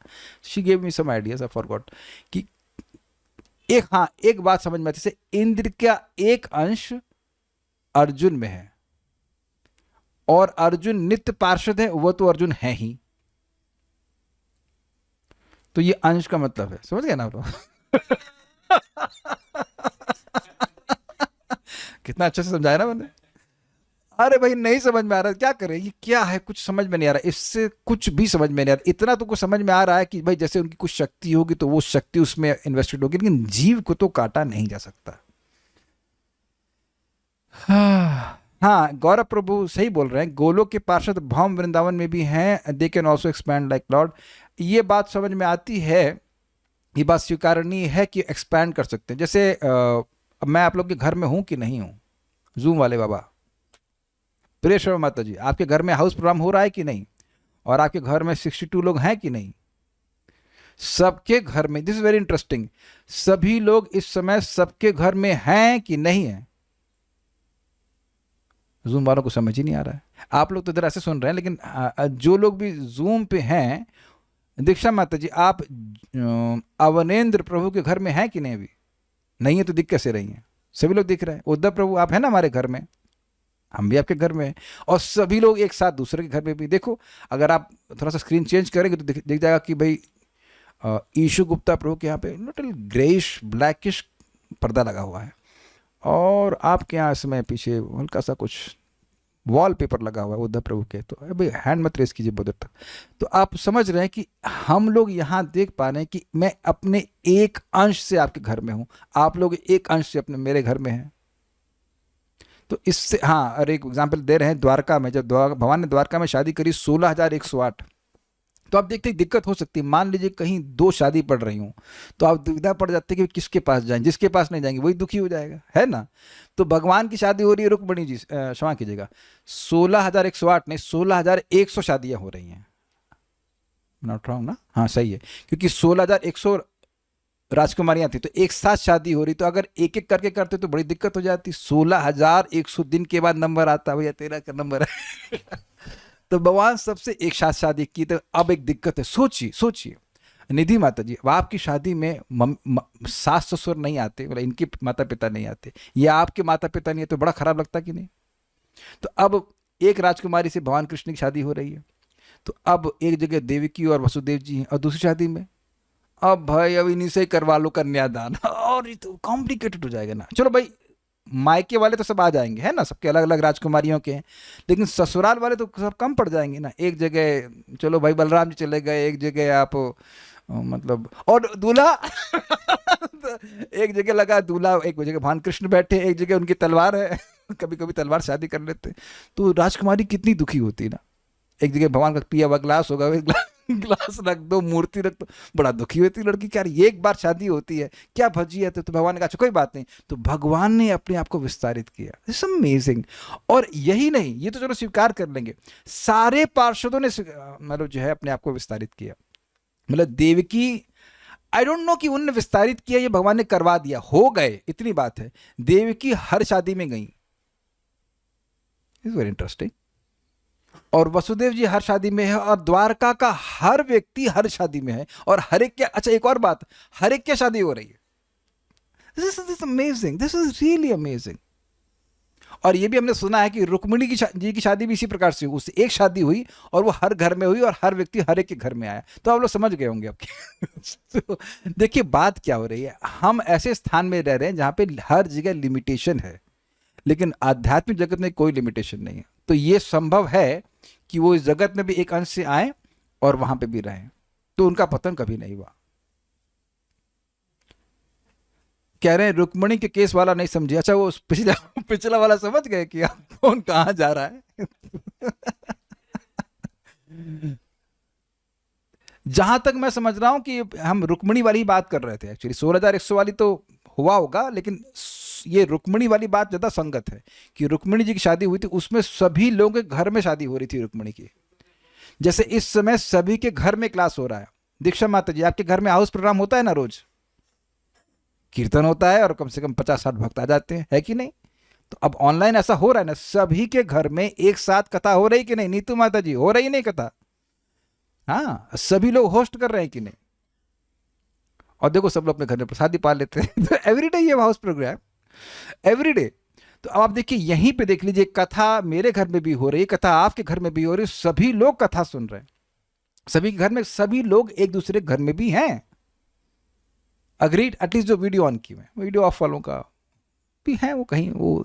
She gave me some ideas, I forgot. कि एक बात समझ में आती है, इंद्र का एक अंश अर्जुन में है और अर्जुन नित्य पार्षद है, वो तो अर्जुन है ही, तो ये अंश का मतलब है। समझ गया ना आप लोग? कितना अच्छे से समझाया ना मैंने। अरे भाई नहीं समझ में आ रहा, क्या करें, ये क्या है, कुछ समझ में नहीं आ रहा, इससे कुछ भी समझ में नहीं आ रहा। इतना तो कुछ समझ में आ रहा है कि भाई जैसे उनकी कुछ शक्ति होगी तो वो शक्ति उसमें इन्वेस्टेड होगी, लेकिन जीव को तो काटा नहीं जा सकता। हाँ, गौरव प्रभु सही बोल रहे हैं, गोलोक के पार्षद भौम वृंदावन में भी हैं, they can also expand like Lord. ये बात समझ में आती है, ये बात स्वीकारनीय है कि एक्सपैंड कर सकते हैं। जैसे अब मैं आप लोग के घर में हूं कि नहीं हूं, जूम वाले बाबा, प्रिय शर्मा माता जी, आपके घर में हाउस प्रोग्राम हो रहा है कि नहीं, और आपके घर में 62 लोग हैं कि नहीं? सबके घर में, दिस इज वेरी इंटरेस्टिंग, सभी लोग इस समय सबके घर में हैं कि नहीं है? जूम वालों को समझ ही नहीं आ रहा है। आप लोग तो इधर ऐसे सुन रहे हैं, लेकिन जो लोग भी जूम पे हैं दीक्षा माता जी, आप अवनेंद्र प्रभु के घर में हैं कि नहीं? अभी नहीं है तो दिख कैसे रही हैं? सभी लोग दिख रहे हैं। उद्धव प्रभु आप हैं ना हमारे घर में, हम भी आपके घर में हैं, और सभी लोग एक साथ दूसरे के घर में भी। देखो, अगर आप थोड़ा सा स्क्रीन चेंज करेंगे तो दिख जाएगा कि भाई ईशु गुप्ता प्रभु के यहाँ पे लिटिल ग्रेइश ब्लैकिश पर्दा लगा हुआ है, और आपके यहाँ इसमें पीछे हल्का सा कुछ वॉलपेपर लगा हुआ है उद्धव प्रभु के। तो अभी हैंड मत रेस कीजिए बहुत देर तक। तो आप समझ रहे हैं कि हम लोग यहाँ देख पा रहे हैं कि मैं अपने एक अंश से आपके घर में हूँ, आप लोग एक अंश से अपने मेरे घर में हैं। तो इससे, हाँ, और एक एग्जाम्पल दे रहे हैं, द्वारका में जब भगवान ने द्वारका में शादी करी 16,108, तो आप देखते दिक्कत हो सकती है। मान लीजिए कहीं 2 शादी पड़ रही हूँ, तो आप दुविधा पड़ जाते कि किसके पास जाएं, जिसके पास नहीं जाएंगे वही दुखी हो जाएगा, है ना? तो भगवान की शादी हो रही है, रुक्मणी जी, क्षमा कीजिएगा, 16,108 नहीं, 16,100 शादियां हो रही हैं। नॉट रॉन्ग ना? हाँ सही है, क्योंकि 16,100 राजकुमारियां थी, तो एक साथ शादी हो रही, तो अगर एक एक करके करते तो बड़ी दिक्कत हो जाती। 16,100 दिन के बाद नंबर आता, भैया तेरा का नंबर है। तो भगवान सबसे एक साथ शादी की, तो अब एक दिक्कत है। सोचिए निधि माता जी, अब आपकी शादी में सास ससुर नहीं आते, मतलब इनके माता पिता नहीं आते, या आपके माता पिता नहीं है, तो बड़ा खराब लगता कि नहीं? तो अब एक राजकुमारी से भगवान कृष्ण की शादी हो रही है, तो अब एक जगह देवकी और वसुदेव जी हैं, और दूसरी शादी में अब भाई अब इन्हीं से ही करवा लो कन्यादान, और ये तो कॉम्प्लिकेटेड हो जाएगा ना। चलो भाई, मायके वाले तो सब आ जाएंगे, है ना, सबके अलग अलग राजकुमारियों के हैं, लेकिन ससुराल वाले तो सब कम पड़ जाएंगे ना। एक जगह चलो भाई बलराम जी चले गए, एक जगह आप मतलब, और दूल्हा एक जगह लगा दूल्हा, एक जगह भगवान कृष्ण बैठे, एक जगह उनकी तलवार है। कभी कभी तलवार शादी कर लेते, तो राजकुमारी कितनी दुखी होती ना। एक जगह भगवान का पिया हुआ ग्लास होगा, ग्लास रख दो, मूर्ति रख दो, बड़ा दुखी होती लड़की। क्या ये एक बार शादी होती है, क्या भजी है? तो भगवान ने कहा कोई बात नहीं, तो भगवान ने अपने आप को विस्तारित किया। It's amazing. और यही नहीं, ये तो चलो स्वीकार कर लेंगे, सारे पार्षदों ने मतलब जो है अपने आप को विस्तारित किया। मतलब देवकी, आई डोंट नो कि उन्होंने विस्तारित किया, ये भगवान ने करवा दिया, हो गए, इतनी बात है। देवकी हर शादी में गई, इज वेरी इंटरेस्टिंग। और वसुदेव जी हर शादी में है, और द्वारका का हर व्यक्ति हर शादी में है, और हर एक क्या, अच्छा एक और बात, हर एक क्या शादी हो रही है। This is amazing, this is really amazing. और ये भी हमने सुना है कि रुक्मिणी जी की शादी भी इसी प्रकार से हुई, उससे एक शादी हुई और वो हर घर में हुई, और हर व्यक्ति हर एक के घर में आया। तो आप लोग समझ गए होंगे आपके। तो देखिए बात क्या हो रही है, हम ऐसे स्थान में रह रहे हैं जहां पे हर जगह लिमिटेशन है, लेकिन आध्यात्मिक जगत में कोई लिमिटेशन नहीं है। तो ये संभव है कि वो इस जगत में भी एक अंश से आए और वहां पे भी रहें, तो उनका पतन कभी नहीं हुआ। कह रहे हैं रुक्मणी के केस वाला नहीं समझे। अच्छा, वो पिछला वाला समझ गए कि आप कौन कहां जा रहा है। जहां तक मैं समझ रहा हूं कि हम रुक्मणी वाली बात कर रहे थे, एक्चुअली 16,100 वाली तो हुआ होगा, लेकिन ये रुक्मणी वाली बात ज्यादा संगत है कि रुक्मणी जी की शादी हुई थी, उसमें सभी लोगों के घर में शादी हो रही थी रुक्मणी की। जैसे इस समय सभी के घर में क्लास हो रहा है। दीक्षा माता जी, आपके घर में हाउस प्रोग्राम होता है ना, रोज कीर्तन होता है और कम से कम 50-60 भक्त आ जाते हैं, है कि नहीं? तो अब ऑनलाइन ऐसा हो रहा है ना, सभी के घर में एक साथ कथा हो रही कि नहीं? नीतू माता जी, हो रही नहीं कथा? हाँ, सभी लोग होस्ट कर रहे हैं कि नहीं? और देखो सब लोग अपने घर में प्रसादी पा लेते हैं। तो एवरीडे ये हाउस प्रोग्राम, एवरीडे। तो अब आप देखिए, यहीं पे देख लीजिए, कथा मेरे घर में भी हो रही है, कथा आपके घर में भी हो रही है, सभी लोग कथा सुन रहे हैं, सभी के घर में, सभी लोग एक दूसरे के घर में भी हैं। अग्रीड? एटलीस्ट जो वीडियो ऑन की हुए, वीडियो ऑफ वालों का भी है, वो कहीं वो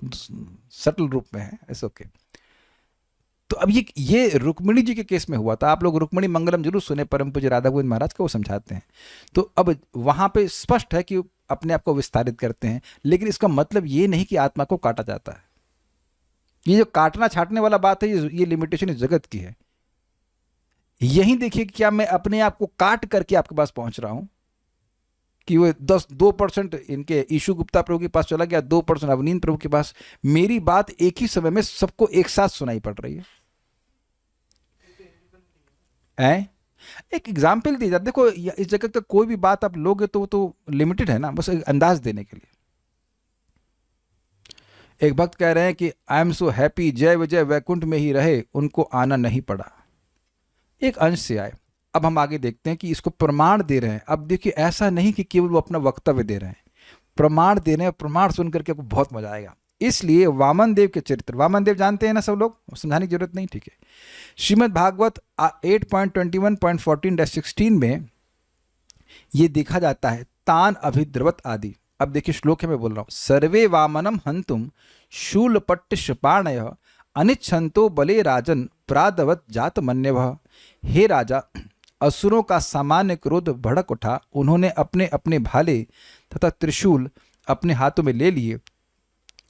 सटल रूप में है, ऐसे ओके। तो अब ये रुक्मिणी जी के केस में हुआ था। आप लोग रुक्मिणी मंगलम जरूर सुने, परम पूज्य राधा गोविंद महाराज को वो समझाते हैं। तो अब वहां पे स्पष्ट है कि अपने आप को विस्तारित करते हैं, लेकिन इसका मतलब ये नहीं कि आत्मा को काटा जाता है। ये जो काटना छाटने वाला बात है, ये लिमिटेशन इस जगत की है। यही देखिए, क्या मैं अपने आप को काट करके आपके पास पहुंच रहा हूं कि वो 2% इनके ईशु गुप्ता प्रभु के पास चला गया, 2% अवनींद्र प्रभु के पास, मेरी बात एक ही समय में सबको एक साथ सुनाई पड़ रही है। एक एग्जाम्पल दी जाए, देखो इस जगत का कोई भी बात आप लोगे तो लिमिटेड है ना, बस एक अंदाज देने के लिए। एक भक्त कह रहे हैं कि आई एम सो हैप्पी, जय विजय वैकुंठ में ही रहे, उनको आना नहीं पड़ा, एक अंश से आए। अब हम आगे देखते हैं कि इसको प्रमाण दे रहे हैं। अब देखिए ऐसा नहीं कि केवल वो अपना वक्तव्य दे रहे हैं, प्रमाण दे रहे हैं। प्रमाण सुन करके आपको बहुत मजा आएगा। इसलिए वामन देव के चरित्र, वामन देव जानते हैं ना सब लोग, समझाने की जरूरत नहीं, ठीक है। श्रीमद् भागवत 8.21.14-16 में ये देखा जाता है, तान अभिद्रवत आदि। अब देखिए श्लोक है, मैं बोल रहा हूं, सर्वे वामनम हंतुम शूलपट्ट शपाणय अनिच्छन्तो बले राजन प्रादवत जात मन्यवः। हे राजा, असुरों का सामान्य क्रोध भड़क उठा, उन्होंने अपने अपने भाले तथा त्रिशूल अपने हाथों में ले लिए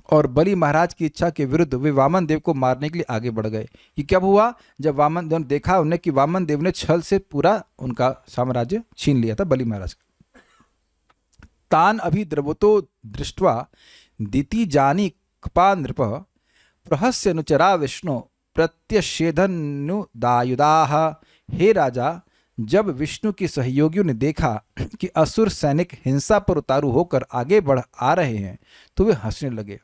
और बलि महाराज की इच्छा के विरुद्ध वे वामन देव को मारने के लिए आगे बढ़ गए। ये कब हुआ? जब वामन देव ने देखा उन्हें कि वामन देव ने छल से पूरा उनका साम्राज्य छीन लिया था बलि महाराज का। तान अभिद्रवतो दृष्ट्वा दिति जानी कपा नृप प्रहस्य अनुचरा विष्णु प्रत्यषेधनुदायुधाः। हे राजा, जब विष्णु के सहयोगियों ने देखा कि असुर सैनिक हिंसा पर उतारू होकर आगे बढ़ आ रहे हैं तो वे हंसने लगे।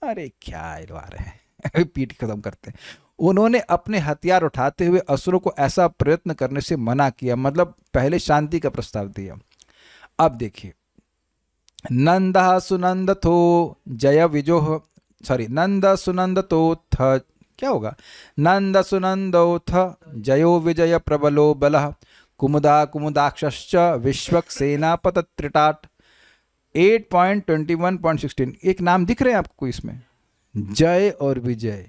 अरे क्या आ रहे हैं, पीठ खत्म करते हैं। उन्होंने अपने हथियार उठाते हुए असुरों को ऐसा प्रयत्न करने से मना किया, मतलब पहले शांति का प्रस्ताव दिया। अब देखिए, नंद सुनंदथो जय विजोह, सॉरी, नंद सुनंदतोथ, क्या होगा, नंद सुनंदोथ जयो विजय प्रबलो बलः कुमुदा कुमुदाक्षश्च विश्वक्सेना पतत्रिटाट। 8.21.16 एक नाम दिख रहे हैं आपको इसमें, जय और विजय,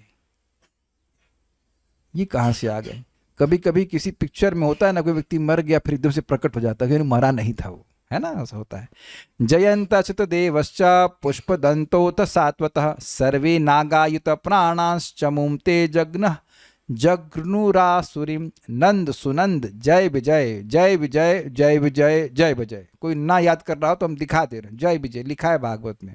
ये कहां से आ गए? कभी कभी किसी पिक्चर में होता है ना, कोई व्यक्ति मर गया फिर एकदम से प्रकट हो जाता है कि मरा नहीं था वो, है ना, ऐसा होता है। जयंत चित देवश्च पुष्पदंतोत सात्वतः सर्वे नागायुत प्राणांश्चमुं ते जग्नः जग्नुरासुरीम। नंद सुनंद जय विजय, जय विजय, जय विजय, जय विजय। कोई ना याद कर रहा हो तो हम दिखा दे रहे हैं, जय विजय लिखा है भागवत में।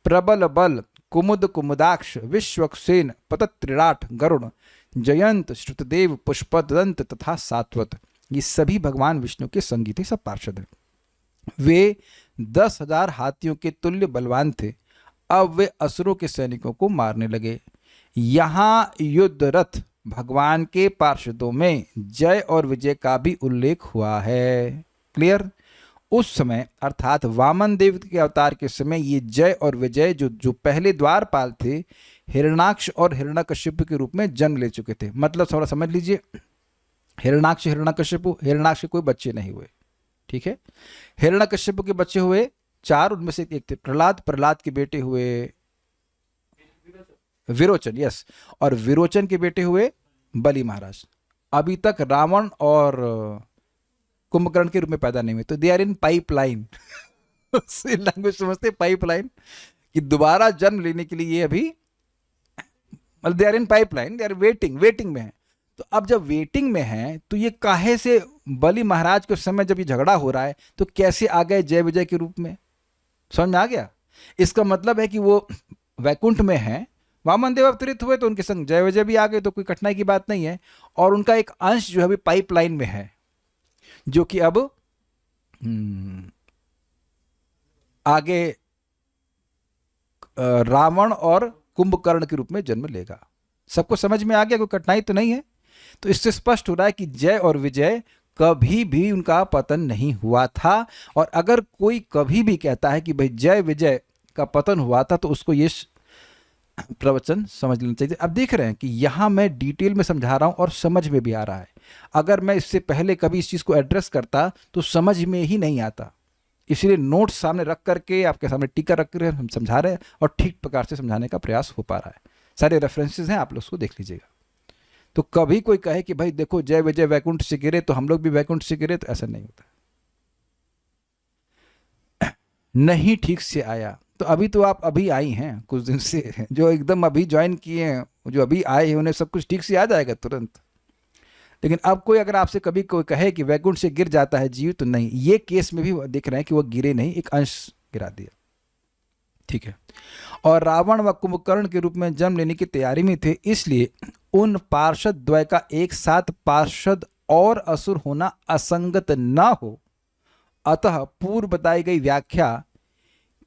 प्रबल बल कुमुद कुमुदाक्ष विश्वक्सेन पतत्रिराट गरुड़ जयंत श्रुतदेव पुष्पदंत तथा सात्वत, ये सभी भगवान विष्णु के संगी थे, सब पार्षद हैं। वे 10,000 हाथियों के तुल्य बलवान थे। अब वे असुरों के सैनिकों को मारने लगे। यहाँ युद्ध रथ भगवान के पार्षदों में जय और विजय का भी उल्लेख हुआ है। क्लियर? उस समय अर्थात वामन देव के अवतार के समय ये जय और विजय जो पहले द्वारपाल थे, हिरणाक्ष और हिरण्यकश्यप के रूप में जन्म ले चुके थे। मतलब थोड़ा समझ लीजिए, हिरणाक्ष हिरण्यकश्यप, हिरणाक्ष के कोई बच्चे नहीं हुए, ठीक है। हिरण्यकश्यप के बच्चे हुए 4, उनमें से एक थे प्रहलाद, प्रहलाद के बेटे हुए विरोचन, यस, और विरोचन के बेटे हुए बलि महाराज। अभी तक रावण और कुंभकर्ण के रूप में पैदा नहीं हुए, तो they are in pipeline. Language समझते, पाइपलाइन, कि दोबारा जन्म लेने के लिए ये अभी, मतलब they are in pipeline, they are waiting में है। तो अब जब वेटिंग में है तो ये काहे से बलि महाराज के समय जब ये झगड़ा हो रहा है तो कैसे आ गए जय विजय के रूप में? समझ में आ गया? इसका मतलब है कि वो वैकुंठ में है, वामन देव अवतरित हुए तो उनके संग जय विजय भी आ गए, तो कोई कठिनाई की बात नहीं है। और उनका एक अंश जो है अभी पाइपलाइन में है, जो कि अब आगे रावण और कुंभकर्ण के रूप में जन्म लेगा। सबको समझ में आ गया? कोई कठिनाई तो नहीं है? तो इससे स्पष्ट हो रहा है कि जय और विजय कभी भी उनका पतन नहीं हुआ था। और अगर कोई कभी भी कहता है कि भाई जय विजय का पतन हुआ था तो उसको ये प्रवचन समझ लेना चाहिए। अब देख रहे हैं कि यहाँ मैं डिटेल में समझा रहा हूँ और समझ में भी आ रहा है। अगर मैं इससे पहले कभी इस चीज़ को एड्रेस करता तो समझ में ही नहीं आता, इसलिए नोट्स सामने रख करके आपके सामने टीका रख कर हम समझा रहे हैं और ठीक प्रकार से समझाने का प्रयास हो पा रहा है। सारे रेफरेंसेस हैं, आप लोग उसको देख लीजिएगा। तो कभी कोई कहे कि भाई देखो जय विजय वैकुंठ से गिरे तो हम लोग भी वैकुंठ से गिरे, तो ऐसा नहीं होता, नहीं ठीक से आया। तो अभी तो आप अभी आई हैं कुछ दिन से, जो एकदम अभी ज्वाइन किए हैं, जो अभी आए हैं, उन्हें सब कुछ ठीक से आ जाएगा तुरंत। लेकिन अब कोई अगर आपसे कभी कोई कहे कि वैकुंठ से गिर जाता है जीव, तो नहीं, ये केस में भी दिख रहे हैं कि वो गिरे नहीं, एक अंश गिरा दिया, ठीक है। और रावण व कुंभकर्ण के रूप में जन्म लेने की तैयारी में थे, इसलिए उन पार्षद द्वय का एक साथ पार्षद और असुर होना असंगत न हो। अतः पूर्व बताई गई व्याख्या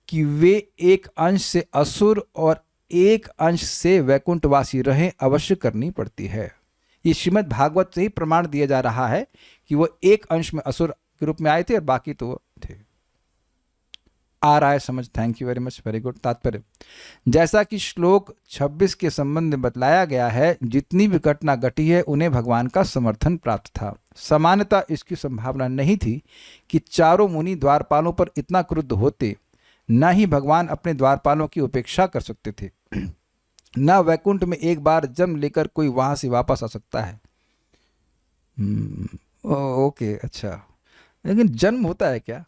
कि वे एक अंश से असुर और एक अंश से वैकुंठवासी रहे अवश्य करनी पड़ती है। ये श्रीमद् भागवत से ही प्रमाण दिया जा रहा है कि वो एक अंश में असुर के रूप में आए थे और बाकी तो वो थे। आ रहा है समझ? Thank you very much, very good. तात्पर्य, जैसा कि श्लोक 26 के संबंध में बतलाया गया है, जितनी भी घटना घटी है उन्हें भगवान का समर्थन प्राप्त था। सामान्यतः इसकी संभावना नहीं थी कि चारों मुनि द्वारपालों पर इतना क्रुद्ध होते। न ही भगवान अपने द्वारपालों की उपेक्षा कर सकते थे, न वैकुंठ में एक बार जन्म लेकर कोई वहां से वापस आ सकता है। ओके, अच्छा, लेकिन जन्म होता है क्या?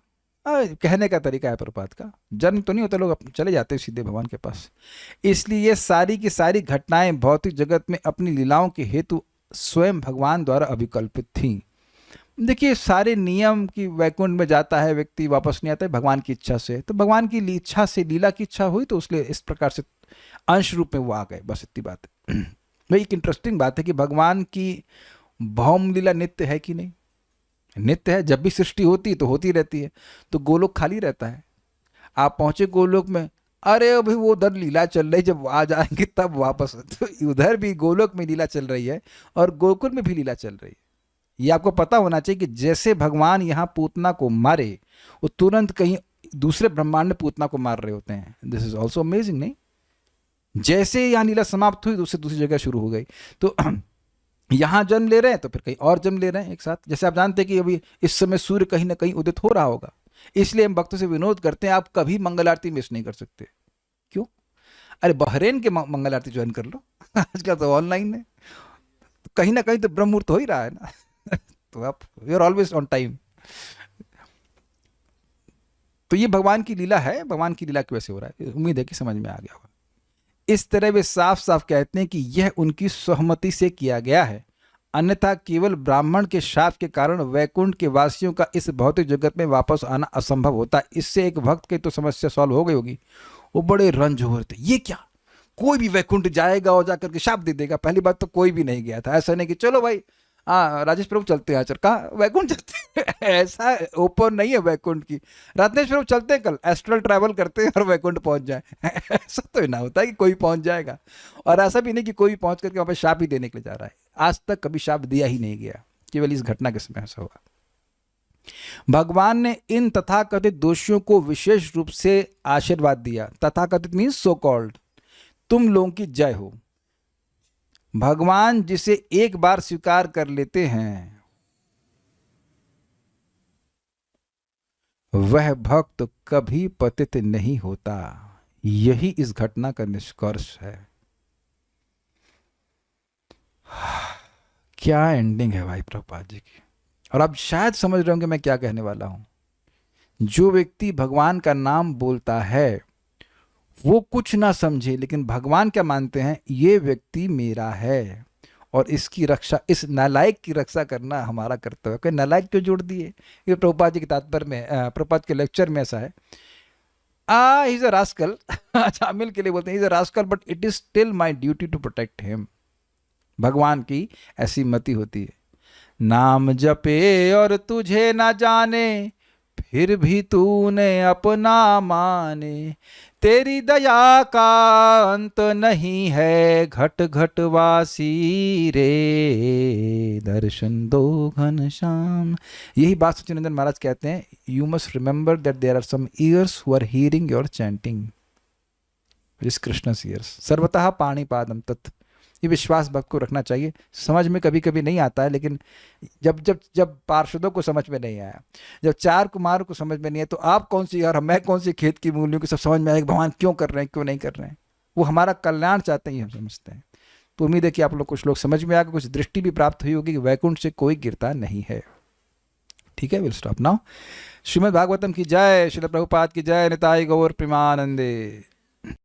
कहने का तरीका है प्रपात का, जन्म तो नहीं होता, लोग चले जाते हैं सीधे भगवान के पास। इसलिए ये सारी की सारी घटनाएं भौतिक जगत में अपनी लीलाओं के हेतु स्वयं भगवान द्वारा अभिकल्पित थीं। देखिए, सारे नियम कि वैकुंठ में जाता है व्यक्ति, वापस नहीं आता है, भगवान की इच्छा से। तो भगवान की इच्छा से, लीला की इच्छा हुई, तो उसलिए इस प्रकार से अंश रूप में वो आ गए, बस इतनी बात है। भाई एक इंटरेस्टिंग बात है कि भगवान की भौम लीला नित्य है कि नहीं? नित्य है। जब भी सृष्टि होती है तो होती रहती है। तो गोलोक खाली रहता है। आप पहुंचे गोलोक में, अरे अभी वो उधर लीला चल रही, जब आ जाएंगे तब वापस। तो उधर भी गोलोक में लीला चल रही है और गोकुल में भी लीला चल रही है। ये आपको पता होना चाहिए कि जैसे भगवान यहाँ पूतना को मारे, वो तुरंत कहीं दूसरे ब्रह्मांड में पूतना को मार रहे होते हैं। दिस इज ऑल्सो अमेजिंग, नहीं? जैसे यहाँ लीला समाप्त हुई, दूसरी जगह शुरू हो गई। तो यहाँ जन्म ले रहे हैं तो फिर कहीं और जन्म ले रहे हैं एक साथ। जैसे आप जानते हैं कि अभी इस समय सूर्य कहीं ना कहीं उदित हो रहा होगा, इसलिए हम भक्तों से विनोद करते हैं, आप कभी मंगल आरती मिस नहीं कर सकते। क्यों? अरे बहरेन के मंगल आरती ज्वाइन कर लो, आजकल तो ऑनलाइन है, कहीं ना कहीं तो ब्रह्म मुहूर्त हो ही रहा है ना। तो आप you are always on time. तो ये भगवान की लीला है। भगवान की लीला की वजह से हो रहा है। उम्मीद है कि समझ में आ गया होगा। इस तरह वे साफ साफ कहते हैं कि यह उनकी सहमति से किया गया है, अन्यथा केवल ब्राह्मण के शाप के कारण वैकुंठ के वासियों का इस भौतिक जगत में वापस आना असंभव होता। इससे एक भक्त की तो समस्या सॉल्व हो गई होगी। वो बड़े रंज हो रहे थे, ये क्या, कोई भी वैकुंठ जाएगा और जाकर के शाप दे देगा? पहली बात तो कोई भी नहीं गया था। ऐसा नहीं कि चलो भाई राजेश प्रभु चलते हैं आचर, कहाँ वैकुंठ चलते हैं? ऐसा ओपन नहीं है वैकुंठ की। राजेश प्रभु चलते हैं कल, एस्ट्रल ट्रैवल करते हैं और वैकुंठ पहुंच जाए। ऐसा तो ना होता है कि कोई पहुंच जाएगा। और ऐसा भी नहीं कि कोई पहुंच करके वहां पर शाप ही देने के लिए जा रहा है। आज तक कभी शाप दिया ही नहीं गया, केवल इस घटना के समय ऐसा हुआ। भगवान ने इन तथाकथित दोषियों को विशेष रूप से आशीर्वाद दिया। तथाकथित मीन्स सो कॉल्ड, तुम लोगों की जय हो। भगवान जिसे एक बार स्वीकार कर लेते हैं वह भक्त कभी पतित नहीं होता। यही इस घटना का निष्कर्ष है। क्या एंडिंग है भाई प्रभुपाद जी की। और आप शायद समझ रहे होंगे मैं क्या कहने वाला हूं। जो व्यक्ति भगवान का नाम बोलता है वो कुछ ना समझे, लेकिन भगवान क्या मानते हैं, ये व्यक्ति मेरा है और इसकी रक्षा, इस नालायक की रक्षा करना हमारा कर्तव्य। कोई नालायक क्यों जोड़ दिए? ये प्रभुपाद जी के तात्पर्य में, प्रभुपाद के लेक्चर में ऐसा है। He is a rascal. शामिल के लिए बोलते हैं is a rascal, but it is still my duty to protect him. भगवान की ऐसी मति होती है। नाम जपे और तुझे ना जाने, फिर भी तूने अपना माने, तेरी दया का अंत नहीं है, घट घट वासी रे, दर्शन दो घनश्याम। यही बात सच्चिदानंद महाराज कहते हैं, you must remember that there are some ears who are hearing your chanting, जिस कृष्णस ईयर्स सर्वतः पाणिपादम तत्। ये विश्वास भक्त को रखना चाहिए। समझ में कभी कभी नहीं आता है, लेकिन जब जब जब पार्षदों को समझ में नहीं आया, जब चार कुमार को समझ में नहीं है, तो आप कौन सी यार, मैं कौन सी खेत की मूलियों की सब समझ में आएगा भगवान क्यों कर रहे हैं, क्यों नहीं कर रहे हैं। वो हमारा कल्याण चाहते हैं, हम समझते हैं। तो उम्मीद है कि आप लोग, कुछ लोग समझ में आ गए, कुछ दृष्टि भी प्राप्त हुई होगी कि वैकुंठ से कोई गिरता नहीं है। ठीक है, will stop now. Shrimad Bhagavatam की जय, श्रील प्रभुपाद की जय, निताई गौर प्रेमानंदे।